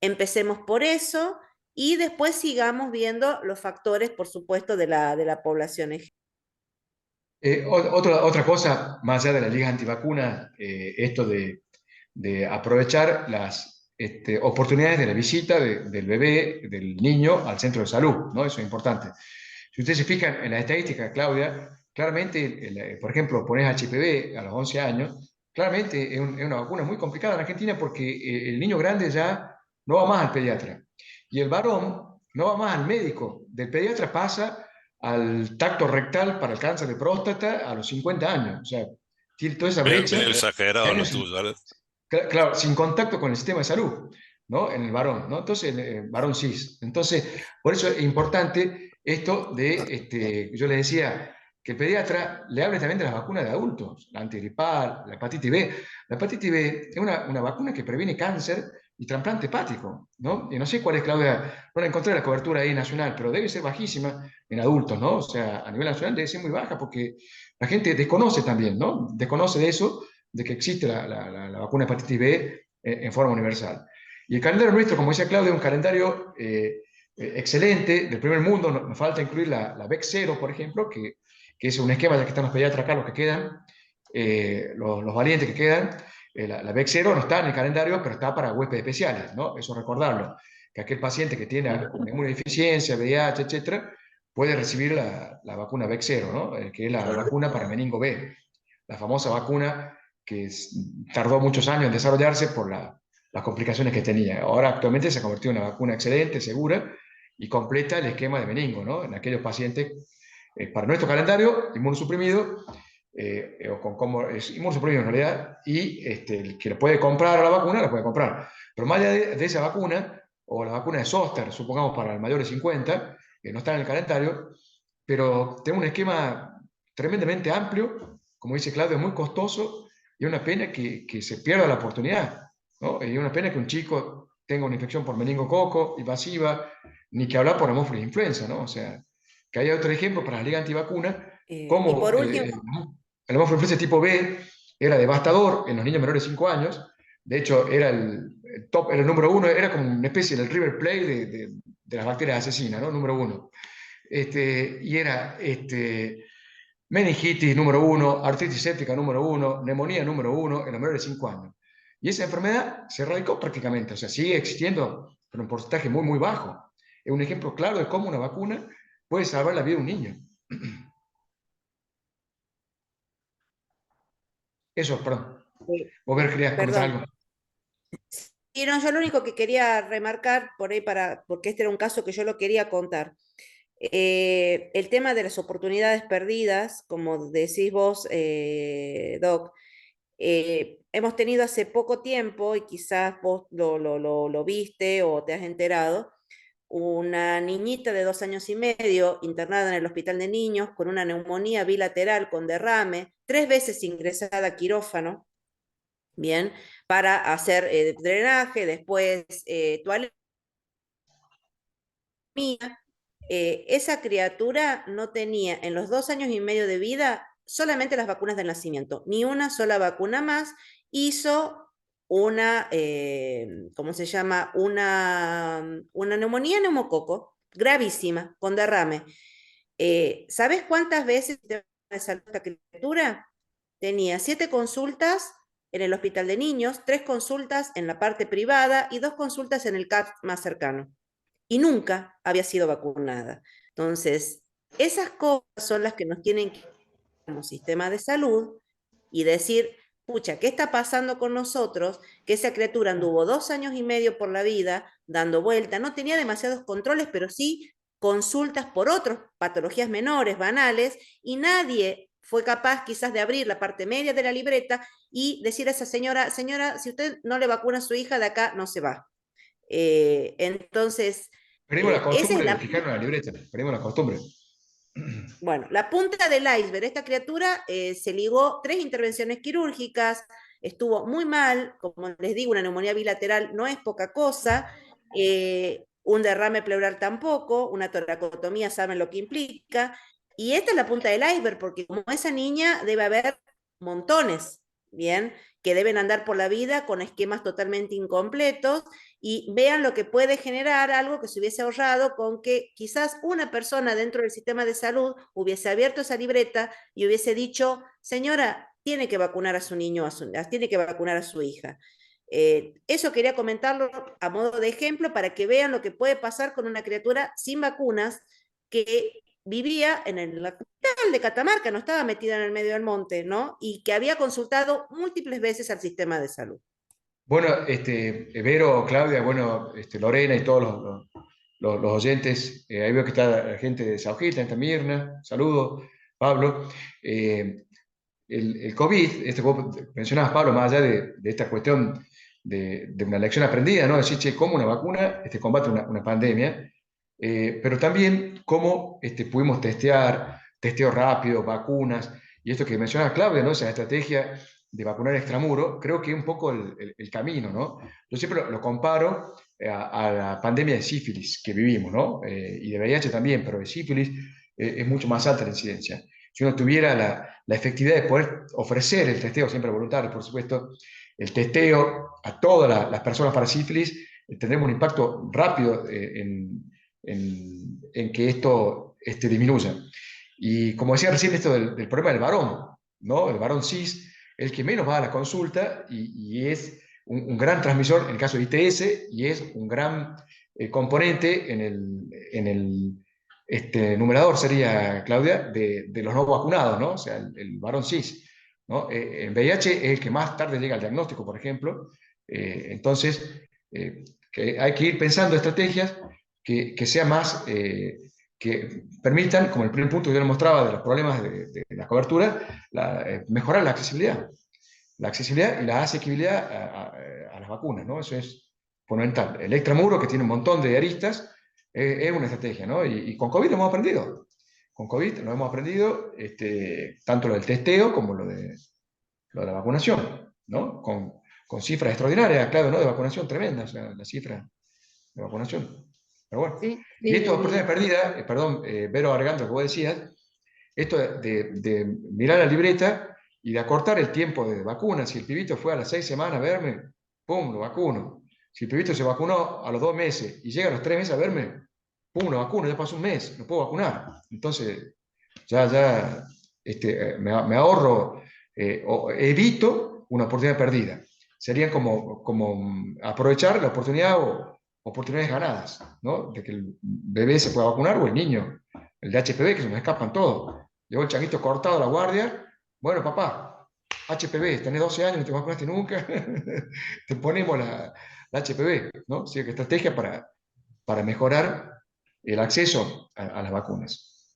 Empecemos por eso y después sigamos viendo los factores, por supuesto, de la población en Otra cosa, más allá de las ligas antivacunas, esto de aprovechar las oportunidades de la visita del bebé, del niño al centro de salud, ¿no? Eso es importante. Si ustedes se fijan en la estadística, Claudia, claramente, por ejemplo, pones HPV a los 11 años, claramente es una vacuna muy complicada en Argentina porque el niño grande ya no va más al pediatra. Y el varón no va más al médico. Del pediatra pasa al tacto rectal para el cáncer de próstata a los 50 años. O sea, tiene toda esa Medio, brecha medio de exagerado lo años, tuyo, ¿verdad? claro, sin contacto con el sistema de salud, ¿no? En el varón, ¿no? Entonces, el varón cis. Entonces, por eso es importante esto de, yo le decía, que el pediatra le hable también de las vacunas de adultos, la antigripal, la hepatitis B. La hepatitis B es una vacuna que previene cáncer y trasplante hepático, ¿no? Y no sé cuál es, Claudia, no la encontré la cobertura ahí nacional, pero debe ser bajísima en adultos, ¿no? O sea, a nivel nacional debe ser muy baja porque la gente desconoce también, ¿no? Desconoce de eso, de que existe la vacuna hepatitis B en forma universal. Y el calendario nuestro, como decía Claudia, es un calendario excelente, del primer mundo. Nos falta incluir la VEC 0, por ejemplo, que es un esquema, ya que están los pediatras acá, los que quedan, los valientes que quedan. La VEC 0 no está en el calendario, pero está para huéspedes especiales, ¿no? Eso recordarlo, que aquel paciente que tiene una inmunodeficiencia, VIH, etcétera, puede recibir la vacuna VEC 0, ¿no? Que es la vacuna para meningo B, la famosa vacuna que tardó muchos años en desarrollarse por las complicaciones que tenía. Ahora actualmente se ha convertido en una vacuna excelente, segura, y completa el esquema de meningo, ¿no? En aquellos pacientes, para nuestro calendario, inmunosuprimido, o con como es inmunosuprimido en realidad, y el que lo puede comprar a la vacuna, la puede comprar. Pero más allá de esa vacuna, o la vacuna de Zoster, supongamos para el mayor de 50, que no está en el calendario, pero tengo un esquema tremendamente amplio, como dice Claudio, muy costoso, y es una pena que se pierda la oportunidad, ¿no? Y es una pena que un chico tenga una infección por meningococo invasiva, ni que hablar por hemófilis influenza, ¿no? O sea, que haya otro ejemplo para la liga antivacuna, Y como por último, el hemófilis influenza tipo B era devastador en los niños menores de 5 años. De hecho, era el top, era el número uno, era como una especie del River Plate de las bacterias asesinas, ¿no? Número uno. Y era meningitis número uno, artritis séptica número uno, neumonía número uno en los menores de 5 años. Y esa enfermedad se erradicó prácticamente, o sea, sigue existiendo, pero en un porcentaje muy, muy bajo. Es un ejemplo claro de cómo una vacuna puede salvar la vida de un niño. Eso, perdón. Vos querías comentar perdón. algo. Y no, yo lo único que quería remarcar por ahí porque este era un caso que yo lo quería contar. El tema de las oportunidades perdidas, como decís vos, Doc, hemos tenido hace poco tiempo, y quizás vos lo viste o te has enterado, una niñita de 2 años y medio internada en el hospital de niños con una neumonía bilateral con derrame, 3 veces ingresada a quirófano, bien, para hacer drenaje, después toaleta. Esa criatura no tenía en los 2 años y medio de vida solamente las vacunas del nacimiento, ni una sola vacuna más. Hizo una, ¿cómo se llama? Una neumonía neumococo gravísima, con derrame. ¿Sabes cuántas veces de salud esta criatura? Tenía 7 consultas en el hospital de niños, 3 consultas en la parte privada y 2 consultas en el CAP más cercano. Y nunca había sido vacunada. Entonces, esas cosas son las que nos tienen que como sistema de salud y decir, pucha, ¿qué está pasando con nosotros? Que esa criatura anduvo 2 años y medio por la vida dando vuelta, no tenía demasiados controles, pero sí consultas por otras patologías menores, banales, y nadie fue capaz quizás de abrir la parte media de la libreta y decir a esa señora, señora, si usted no le vacuna a su hija, de acá no se va. Entonces, Perdimos la esa es costumbre de la, fijarnos en la libreta, perdimos la costumbre. bueno, la punta del iceberg. Esta criatura se ligó 3 intervenciones quirúrgicas, estuvo muy mal, como les digo, una neumonía bilateral no es poca cosa, un derrame pleural tampoco, una toracotomía saben lo que implica, y esta es la punta del iceberg, porque como esa niña debe haber montones, ¿bien? que deben andar por la vida con esquemas totalmente incompletos, y vean lo que puede generar algo que se hubiese ahorrado con que quizás una persona dentro del sistema de salud hubiese abierto esa libreta y hubiese dicho, señora, tiene que vacunar a su niño, tiene que vacunar a su hija. Eso quería comentarlo a modo de ejemplo para que vean lo que puede pasar con una criatura sin vacunas que vivía en la capital de Catamarca, no estaba metida en el medio del monte, ¿no? Y que había consultado múltiples veces al sistema de salud. Bueno, Vero, Claudia, bueno, Lorena y todos los oyentes, ahí veo que está la gente de Saujita, está Mirna, saludos, Pablo. El COVID, vos mencionabas, Pablo, más allá de esta cuestión de una lección aprendida, ¿no? Decir, che, cómo una vacuna combate una pandemia, pero también cómo pudimos testeo rápido, vacunas, y esto que mencionaba Claudia, ¿no? Esa estrategia de vacunar extramuro, creo que es un poco el camino, ¿no? Yo siempre lo comparo a la pandemia de sífilis que vivimos, ¿no? Y de VIH también, pero de sífilis es mucho más alta la incidencia. Si uno tuviera la efectividad de poder ofrecer el testeo, siempre voluntario, por supuesto, el testeo a todas las personas para sífilis, tendremos un impacto rápido en que esto disminuya. Y como decía recién, esto del problema del varón, ¿no? El varón cis, el que menos va a la consulta y es un gran transmisor en el caso de ITS y es un gran componente en el numerador, sería, Claudia, de los no vacunados, ¿no? O sea, el varón cis, ¿no? En VIH es el que más tarde llega al diagnóstico, por ejemplo. Entonces, que hay que ir pensando estrategias que sean más, que permitan, como el primer punto que yo les mostraba de los problemas de la cobertura, mejorar la accesibilidad y la asequibilidad a las vacunas, ¿no? Eso es fundamental. El extramuro, que tiene un montón de aristas, es una estrategia, ¿no? Y con COVID lo hemos aprendido. Con COVID lo hemos aprendido, tanto lo del testeo como lo de la vacunación, ¿no? Con cifras extraordinarias, claro, ¿no? De vacunación tremendas, o sea, la cifra de vacunación. Pero bueno. Sí, Y esto, oportunidad perdida, perdón, Vero, agregando lo que vos decías, esto de mirar la libreta y de acortar el tiempo de vacuna. Si el pibito fue a las 6 semanas a verme, ¡pum!, lo vacuno. Si el pibito se vacunó a los 2 meses y llega a los 3 meses a verme, ¡pum!, lo vacuno. Ya pasó un mes, no puedo vacunar. Entonces, ya me ahorro o evito una oportunidad perdida. Serían como aprovechar la oportunidad o oportunidades ganadas, ¿no? De que el bebé se pueda vacunar o el niño, el de HPV, que se nos escapan todos. Llegó el changuito cortado a la guardia. Bueno, papá, HPV, tenés 12 años, no te vacunaste nunca. Te ponemos la HPV, ¿no? Así que estrategia para mejorar el acceso a las vacunas.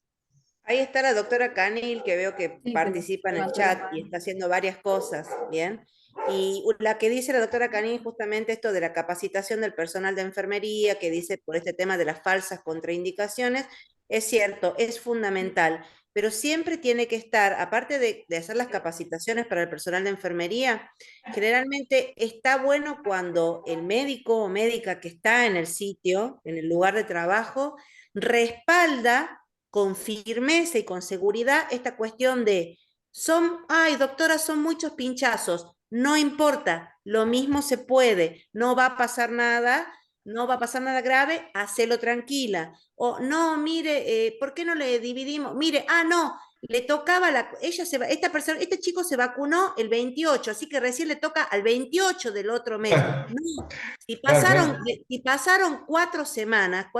Ahí está la doctora Canil, que veo que Sí, participa en el chat y está haciendo varias cosas, ¿bien? Y la que dice la doctora Canil, justamente esto de la capacitación del personal de enfermería, que dice por este tema de las falsas contraindicaciones, es cierto, es fundamental, pero siempre tiene que estar, aparte de hacer las capacitaciones para el personal de enfermería, generalmente está bueno cuando el médico o médica que está en el sitio, en el lugar de trabajo, respalda con firmeza y con seguridad esta cuestión de, ay, doctora, son muchos pinchazos, no importa, lo mismo se puede, no va a pasar nada, no va a pasar nada grave, hacelo tranquila. O no, mire, ¿por qué no le dividimos? Mire, no, le tocaba este chico se vacunó el 28, así que recién le toca al 28 del otro mes. No, si pasaron 4 semanas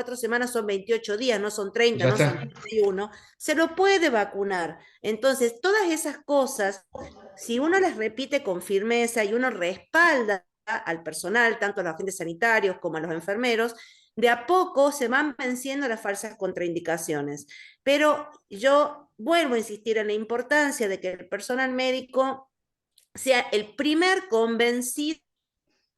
son 28 días, no son 30, Ya no son está. 31, se lo puede vacunar. Entonces, todas esas cosas, si uno las repite con firmeza y uno respalda al personal, tanto a los agentes sanitarios como a los enfermeros, de a poco se van venciendo las falsas contraindicaciones. Pero yo vuelvo a insistir en la importancia de que el personal médico sea el primer convencido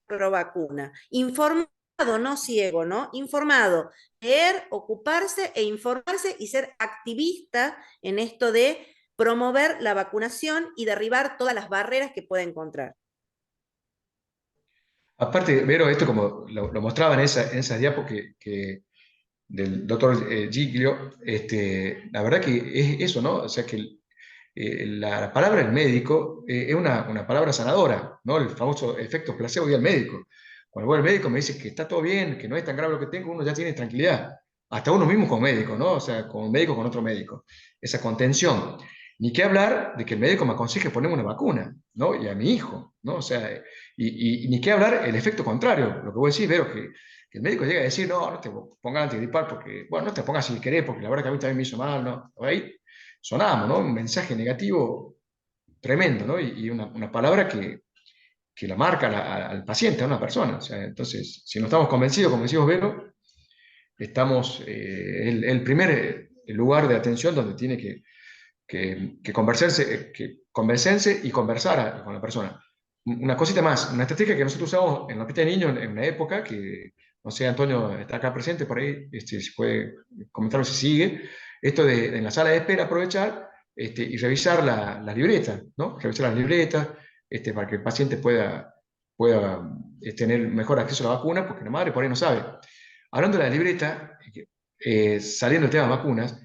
pro vacuna, informado, no ciego, ¿no? Informado, leer, ocuparse e informarse y ser activista en esto de promover la vacunación y derribar todas las barreras que pueda encontrar. Aparte, Vero, esto como lo mostraba en esas diapos del doctor Giglio, la verdad que es eso, ¿no? O sea que la palabra el médico es una palabra sanadora, ¿no? El famoso efecto placebo del médico. Cuando voy al médico me dice que está todo bien, que no es tan grave lo que tengo, uno ya tiene tranquilidad. Hasta uno mismo como médico, ¿no? O sea, como médico con otro médico. Esa contención. Ni qué hablar de que el médico me aconseje ponerme una vacuna, ¿no? Y a mi hijo, ¿no? O sea, y ni qué hablar el efecto contrario. Lo que vos decís, Vero, que el médico llega a decir, no, no te pongas antigripal porque, bueno, no te pongas si querés, porque la verdad que a mí también me hizo mal, ¿no? Ahí sonamos, ¿no? Un mensaje negativo tremendo, ¿no? Y una palabra que la marca al paciente, a una persona. O sea, entonces, si no estamos convencidos, como decimos Vero, estamos el primer lugar de atención donde tiene que convencerse y conversar con la persona. Una cosita más, una estrategia que nosotros usamos en la hospital de niños en una época que, no sé, Antonio está acá presente por ahí, si puede comentarlo si sigue, esto de en la sala de espera aprovechar y revisar las libretas, ¿no? Revisar las libretas para que el paciente pueda tener mejor acceso a la vacuna, porque la madre por ahí no sabe. Hablando de la libreta, saliendo del tema de vacunas,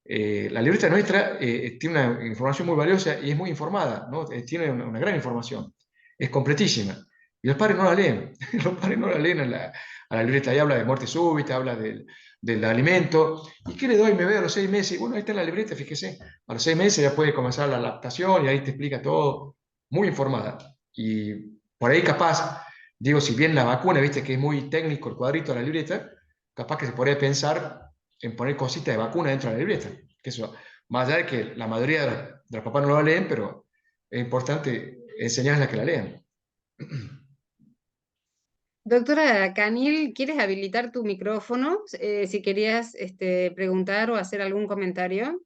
la libreta nuestra tiene una información muy valiosa y es muy informada, ¿no? Tiene una gran información, es completísima. Y los padres no la leen, los padres no la leen a la libreta, ahí habla de muerte súbita, habla del alimento. ¿Y qué le doy? Me veo a los 6 meses. Bueno, ahí está en la libreta, fíjese. A los 6 meses ya puede comenzar la lactación y ahí te explica todo, muy informada. Y por ahí capaz, digo, si bien la vacuna, viste que es muy técnico el cuadrito de la libreta, capaz que se podría pensar en poner cositas de vacuna dentro de la libreta. Que eso, más allá de que la mayoría de los papás no lo leen, pero es importante enseñarles a que la lean. Doctora Canil, ¿quieres habilitar tu micrófono si querías preguntar o hacer algún comentario?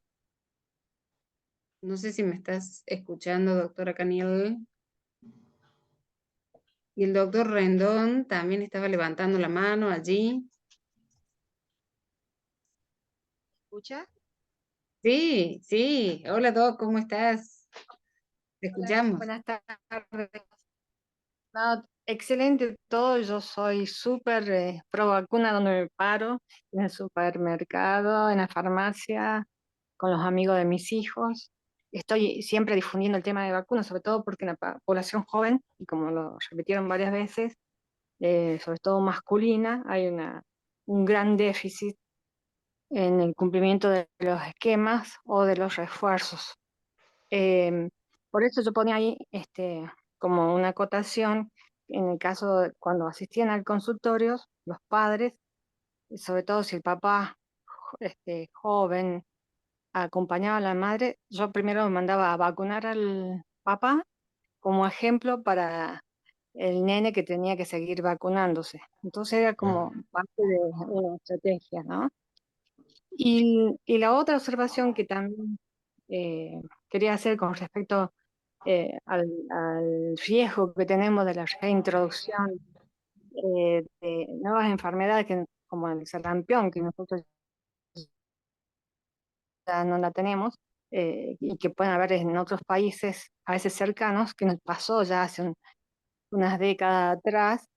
No sé si me estás escuchando, doctora Canil. Y el doctor Rendón también estaba levantando la mano allí. ¿Escucha? Sí, sí. Hola, Doc, ¿cómo estás? Te Hola, escuchamos. buenas tardes. No, excelente todo. Yo soy súper pro vacuna donde me paro, en el supermercado, en la farmacia, con los amigos de mis hijos. Estoy siempre difundiendo el tema de vacunas, sobre todo porque en la población joven, y como lo repitieron varias veces, sobre todo masculina, hay un gran déficit en el cumplimiento de los esquemas o de los refuerzos. Por eso yo ponía ahí como una acotación, en el caso de cuando asistían al consultorio, los padres, y sobre todo si el papá joven acompañaba a la madre, yo primero mandaba a vacunar al papá como ejemplo para el nene que tenía que seguir vacunándose. Entonces era como parte de una estrategia, ¿no? Y la otra observación que también eh, quería hacer con respecto al riesgo que tenemos de la reintroducción de nuevas enfermedades como el sarampión, que nosotros ya no la tenemos, y que pueden haber en otros países a veces cercanos, que nos pasó ya hace unas décadas atrás,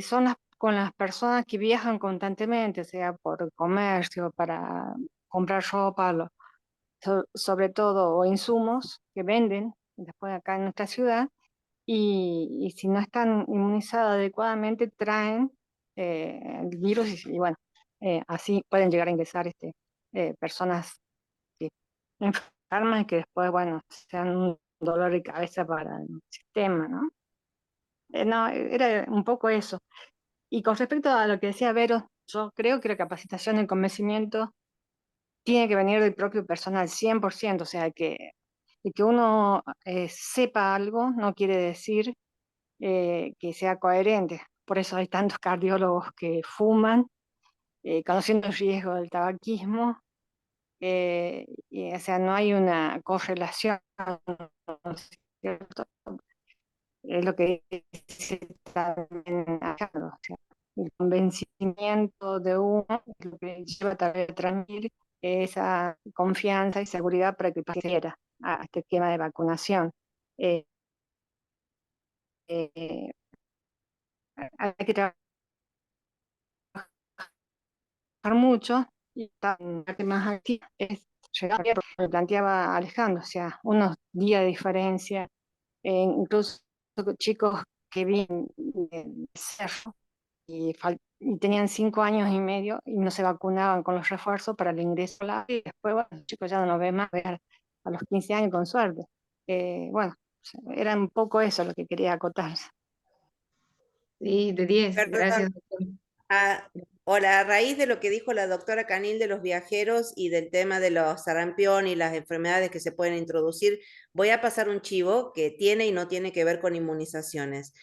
son con las personas que viajan constantemente, sea por comercio, para comprar ropa, sobre todo, o insumos que venden después acá en nuestra ciudad, y si no están inmunizadas adecuadamente, traen el virus y bueno, así pueden llegar a ingresar personas que enfermas y que después, bueno, sean un dolor de cabeza para el sistema, ¿no? No, era un poco eso. Y con respecto a lo que decía Vero, yo creo que la capacitación y el convencimiento tiene que venir del propio personal, 100%, o sea, que uno sepa algo no quiere decir que sea coherente. Por eso hay tantos cardiólogos que fuman, conociendo el riesgo del tabaquismo, o sea, no hay una correlación, ¿no es cierto? Es lo que dice también acá, ¿no? O sea, el convencimiento de uno es lo que lleva también a transmitir esa confianza y seguridad para que el paciente adhiera a este esquema de vacunación. Eh, eh, Hay que trabajar mucho y la parte más activa es llegaba, me planteaba Alejandro, o sea, unos días de diferencia, incluso chicos que vienen del cerro y tenían 5 años y medio y no se vacunaban con los refuerzos para el ingreso a la, y después, bueno, los chicos ya no los ven más a los 15 años con suerte. Bueno, era un poco eso lo que quería acotar. Sí, de 10, Perdón, gracias, doctor. hola, a raíz de lo que dijo la doctora Canil de los viajeros y del tema de los sarampión y las enfermedades que se pueden introducir, voy a pasar un chivo que tiene y no tiene que ver con inmunizaciones.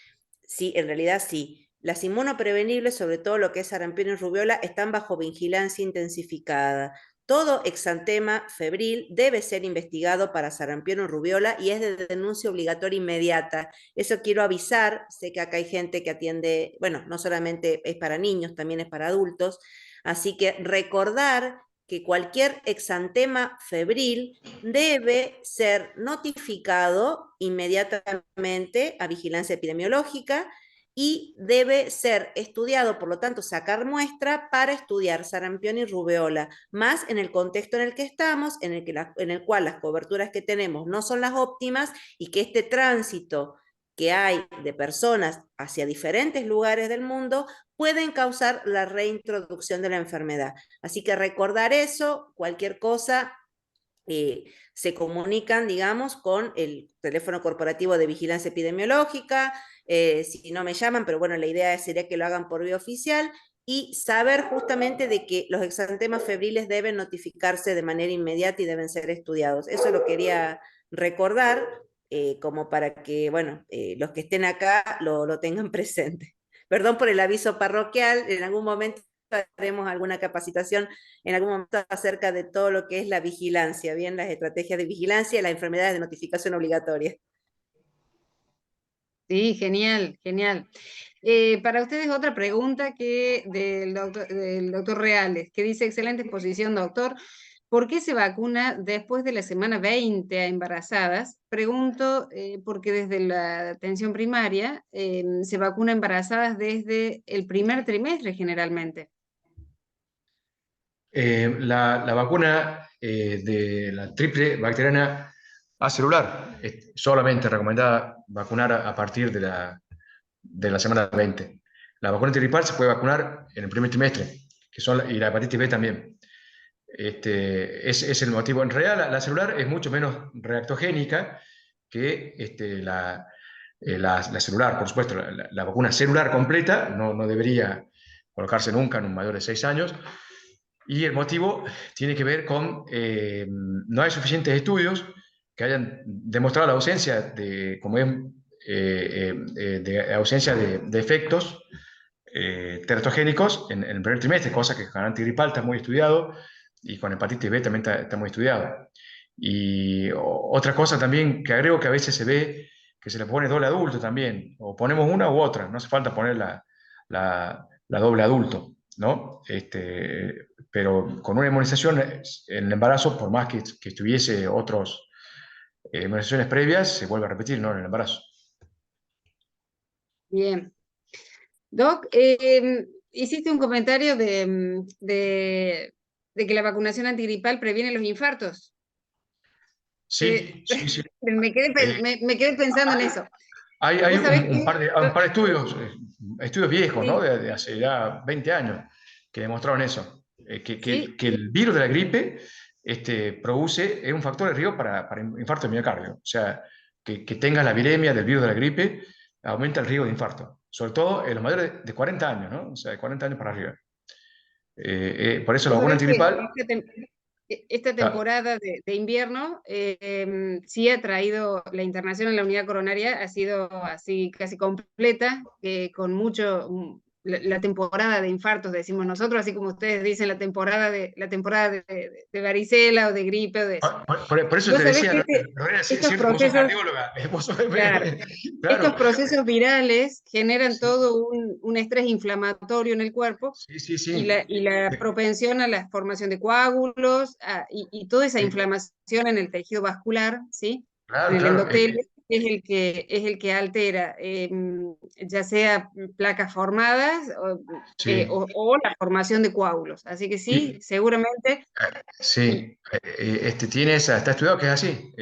Sí, en realidad sí. Las inmunoprevenibles, sobre todo lo que es sarampión y rubiola, están bajo vigilancia intensificada. Todo exantema febril debe ser investigado para sarampión o rubiola y es de denuncia obligatoria inmediata. Eso quiero avisar, sé que acá hay gente que atiende, bueno, no solamente es para niños, también es para adultos, así que recordar que cualquier exantema febril debe ser notificado inmediatamente a vigilancia epidemiológica y debe ser estudiado, por lo tanto, sacar muestra para estudiar sarampión y rubeola, más en el contexto en el que estamos, en el cual las coberturas que tenemos no son las óptimas y que este tránsito que hay de personas hacia diferentes lugares del mundo pueden causar la reintroducción de la enfermedad. Así que recordar eso, cualquier cosa, se comunican, digamos, con el teléfono corporativo de vigilancia epidemiológica, si no me llaman, pero bueno, la idea sería que lo hagan por vía oficial, y saber justamente de que los exantemas febriles deben notificarse de manera inmediata y deben ser estudiados. Eso lo quería recordar, como para que, bueno, los que estén acá lo tengan presente. Perdón por el aviso parroquial, en algún momento haremos alguna capacitación en algún momento acerca de todo lo que es la vigilancia, bien, las estrategias de vigilancia y las enfermedades de notificación obligatoria. Sí, genial, genial. Para ustedes otra pregunta que del doctor Reales, que dice, excelente exposición, doctor. ¿Por qué se vacuna después de la semana 20 a embarazadas? Pregunto porque desde la atención primaria se vacuna a embarazadas desde el primer trimestre generalmente. La vacuna de la triple bacteriana acelular es solamente recomendada vacunar a partir de la semana 20. La vacuna antigripal se puede vacunar en el primer trimestre, y la hepatitis B también. Es el motivo. En realidad, la celular es mucho menos reactogénica que la celular, por supuesto. La vacuna celular completa no debería colocarse nunca en un mayor de 6 años. Y el motivo tiene que ver con no hay suficientes estudios que hayan demostrado la ausencia de ausencia de efectos teratogénicos en el primer trimestre, cosa que con antigripal está muy estudiado y con hepatitis B también está muy estudiado. Y otra cosa también que agrego, que a veces se ve que se le pone doble adulto también, o ponemos una u otra, no hace falta poner la doble adulto, ¿no? Pero con una inmunización en el embarazo, por más que estuviese otras inmunizaciones previas, se vuelve a repetir, ¿no? En el embarazo. Bien. Doc, hiciste un comentario de que la vacunación antigripal previene los infartos. Sí, sí. Me quedé pensando en eso. Hay ¿Vos sabés un par de estudios viejos, Sí. ¿no? De hace ya 20 años, que demostraron eso, Sí. que el virus de la gripe es un factor de riesgo para infarto de miocardio. O sea, que tengas la viremia del virus de la gripe aumenta el riesgo de infarto, sobre todo en los mayores de 40 años, ¿no? O sea, de 40 años para arriba. Por eso la Vos vacuna sabés que antigripal. esta temporada de invierno sí ha traído la internación en la unidad coronaria, ha sido así casi completa, con mucho, la temporada de infartos, decimos nosotros, así como ustedes dicen, la temporada de varicela o de gripe o de eso. Por eso Vos te sabés decía, que Lorena, estos vos sos procesos, cardióloga. claro, Claro. estos procesos virales generan Sí, todo un estrés inflamatorio en el cuerpo sí. y la propensión a la formación de coágulos y toda esa Sí, inflamación en el tejido vascular, ¿sí? En claro, el claro. endotelio. es el que altera, ya sea placas formadas Sí. o la formación de coágulos. Así que sí, seguramente. Sí, está estudiado que es así,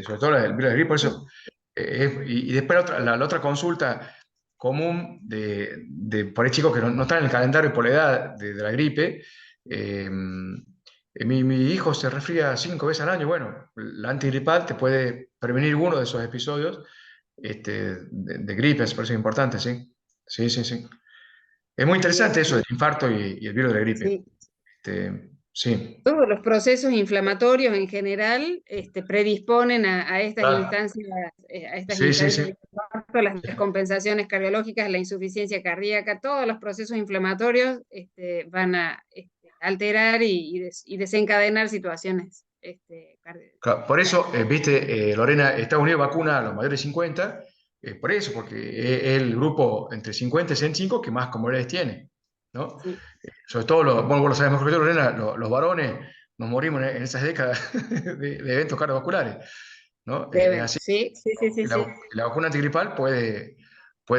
sobre todo el virus de gripe, por eso. Y después la otra consulta común por ahí chicos que no están en el calendario por la edad de la gripe, mi hijo se resfría 5 veces al año. Bueno, la antigripal te puede prevenir uno de esos episodios de gripe, por eso es importante, sí. Sí, sí, sí. Es muy interesante eso del infarto y el virus de la gripe. Sí. Sí. Todos los procesos inflamatorios en general predisponen a estas Claro. instancias, Sí, sí, sí. de infarto, las descompensaciones cardiológicas, la insuficiencia cardíaca, todos los procesos inflamatorios van a alterar y desencadenar situaciones cardíacas. Claro, por eso, viste, Lorena, Estados Unidos vacuna a los mayores de 50, por eso, porque es el grupo entre 50 y 65 que más comorbilidades tiene, ¿no? Sí. Sobre todo, bueno, vos lo sabés mejor que yo, Lorena, los varones nos morimos en esas décadas de eventos cardiovasculares, ¿no? Es así. Sí, sí, sí, sí, sí. La vacuna antigripal puede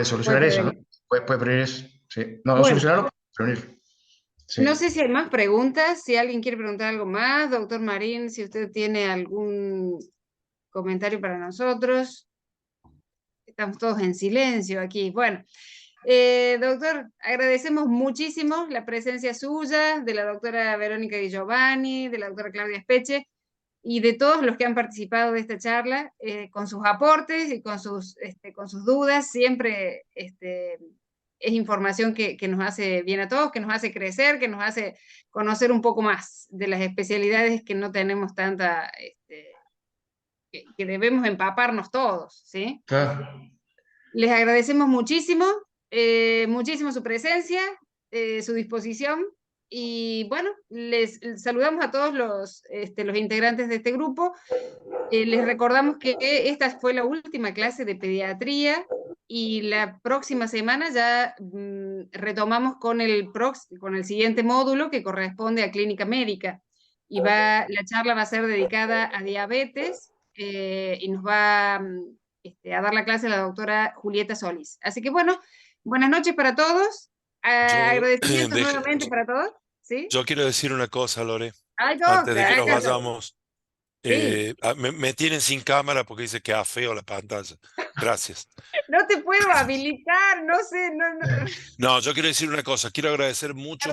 solucionar Puede eso, ¿no? prevenir. Puede prevenir eso, sí. No Bueno, solucionarlo, prevenir. Sí. no sé si hay más preguntas, si alguien quiere preguntar algo más, doctor Marín, si usted tiene algún comentario para nosotros. Estamos todos en silencio aquí. Bueno, doctor, agradecemos muchísimo la presencia suya, de la doctora Verónica Di Giovanni, de la doctora Claudia Speche y de todos los que han participado de esta charla, con sus aportes y con sus dudas. Siempre es información que nos hace bien a todos, que nos hace crecer, que nos hace conocer un poco más de las especialidades que no tenemos tanta, que debemos empaparnos todos, ¿sí? Claro. Les agradecemos muchísimo, muchísimo su presencia, su disposición, y bueno, les saludamos a todos los integrantes de este grupo. Les recordamos que esta fue la última clase de pediatría y la próxima semana ya retomamos con el siguiente módulo que corresponde a clínica médica, y la charla va a ser dedicada a diabetes, y nos va a dar la clase la doctora Julieta Solís. Así que bueno, buenas noches para todos, agradecimientos nuevamente para todos. ¿Sí? Yo quiero decir una cosa, Lore, Ay, antes de que nos acá. vayamos. Sí. Me tienen sin cámara porque dice que feo la pantalla. Gracias. No te puedo habilitar, no sé. No, yo quiero decir una cosa. Quiero agradecer mucho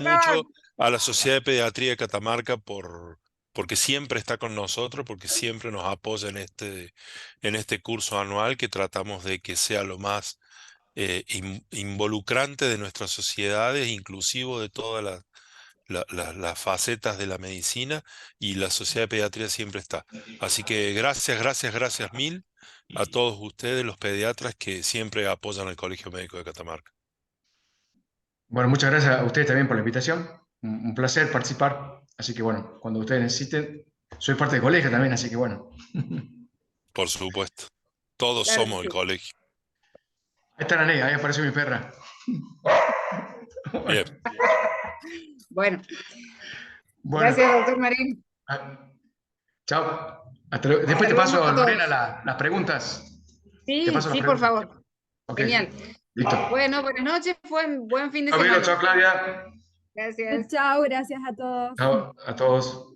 a la Sociedad de Pediatría de Catamarca porque siempre está con nosotros, porque siempre nos apoya en este curso anual que tratamos de que sea lo más involucrante de nuestras sociedades, inclusivo de todas las facetas de la medicina, y la Sociedad de Pediatría siempre está. Así que gracias mil a todos ustedes, los pediatras que siempre apoyan al Colegio Médico de Catamarca. Bueno, muchas gracias a ustedes también por la invitación. Un placer participar. Así que bueno, cuando ustedes necesiten, soy parte del colegio también, así que bueno. Por supuesto. Todos Claro, somos sí. el colegio. Ahí está la negra, ahí apareció mi perra. Bien. Bueno. Bueno. Gracias, doctor Marín. Chao. Después te paso, Lorena, las preguntas. Sí, sí, por favor. Okay. Genial. Listo. Bueno, buenas noches, buen fin de semana. semana. Chao, Claudia. Gracias. Chao, gracias a todos. Chao a todos.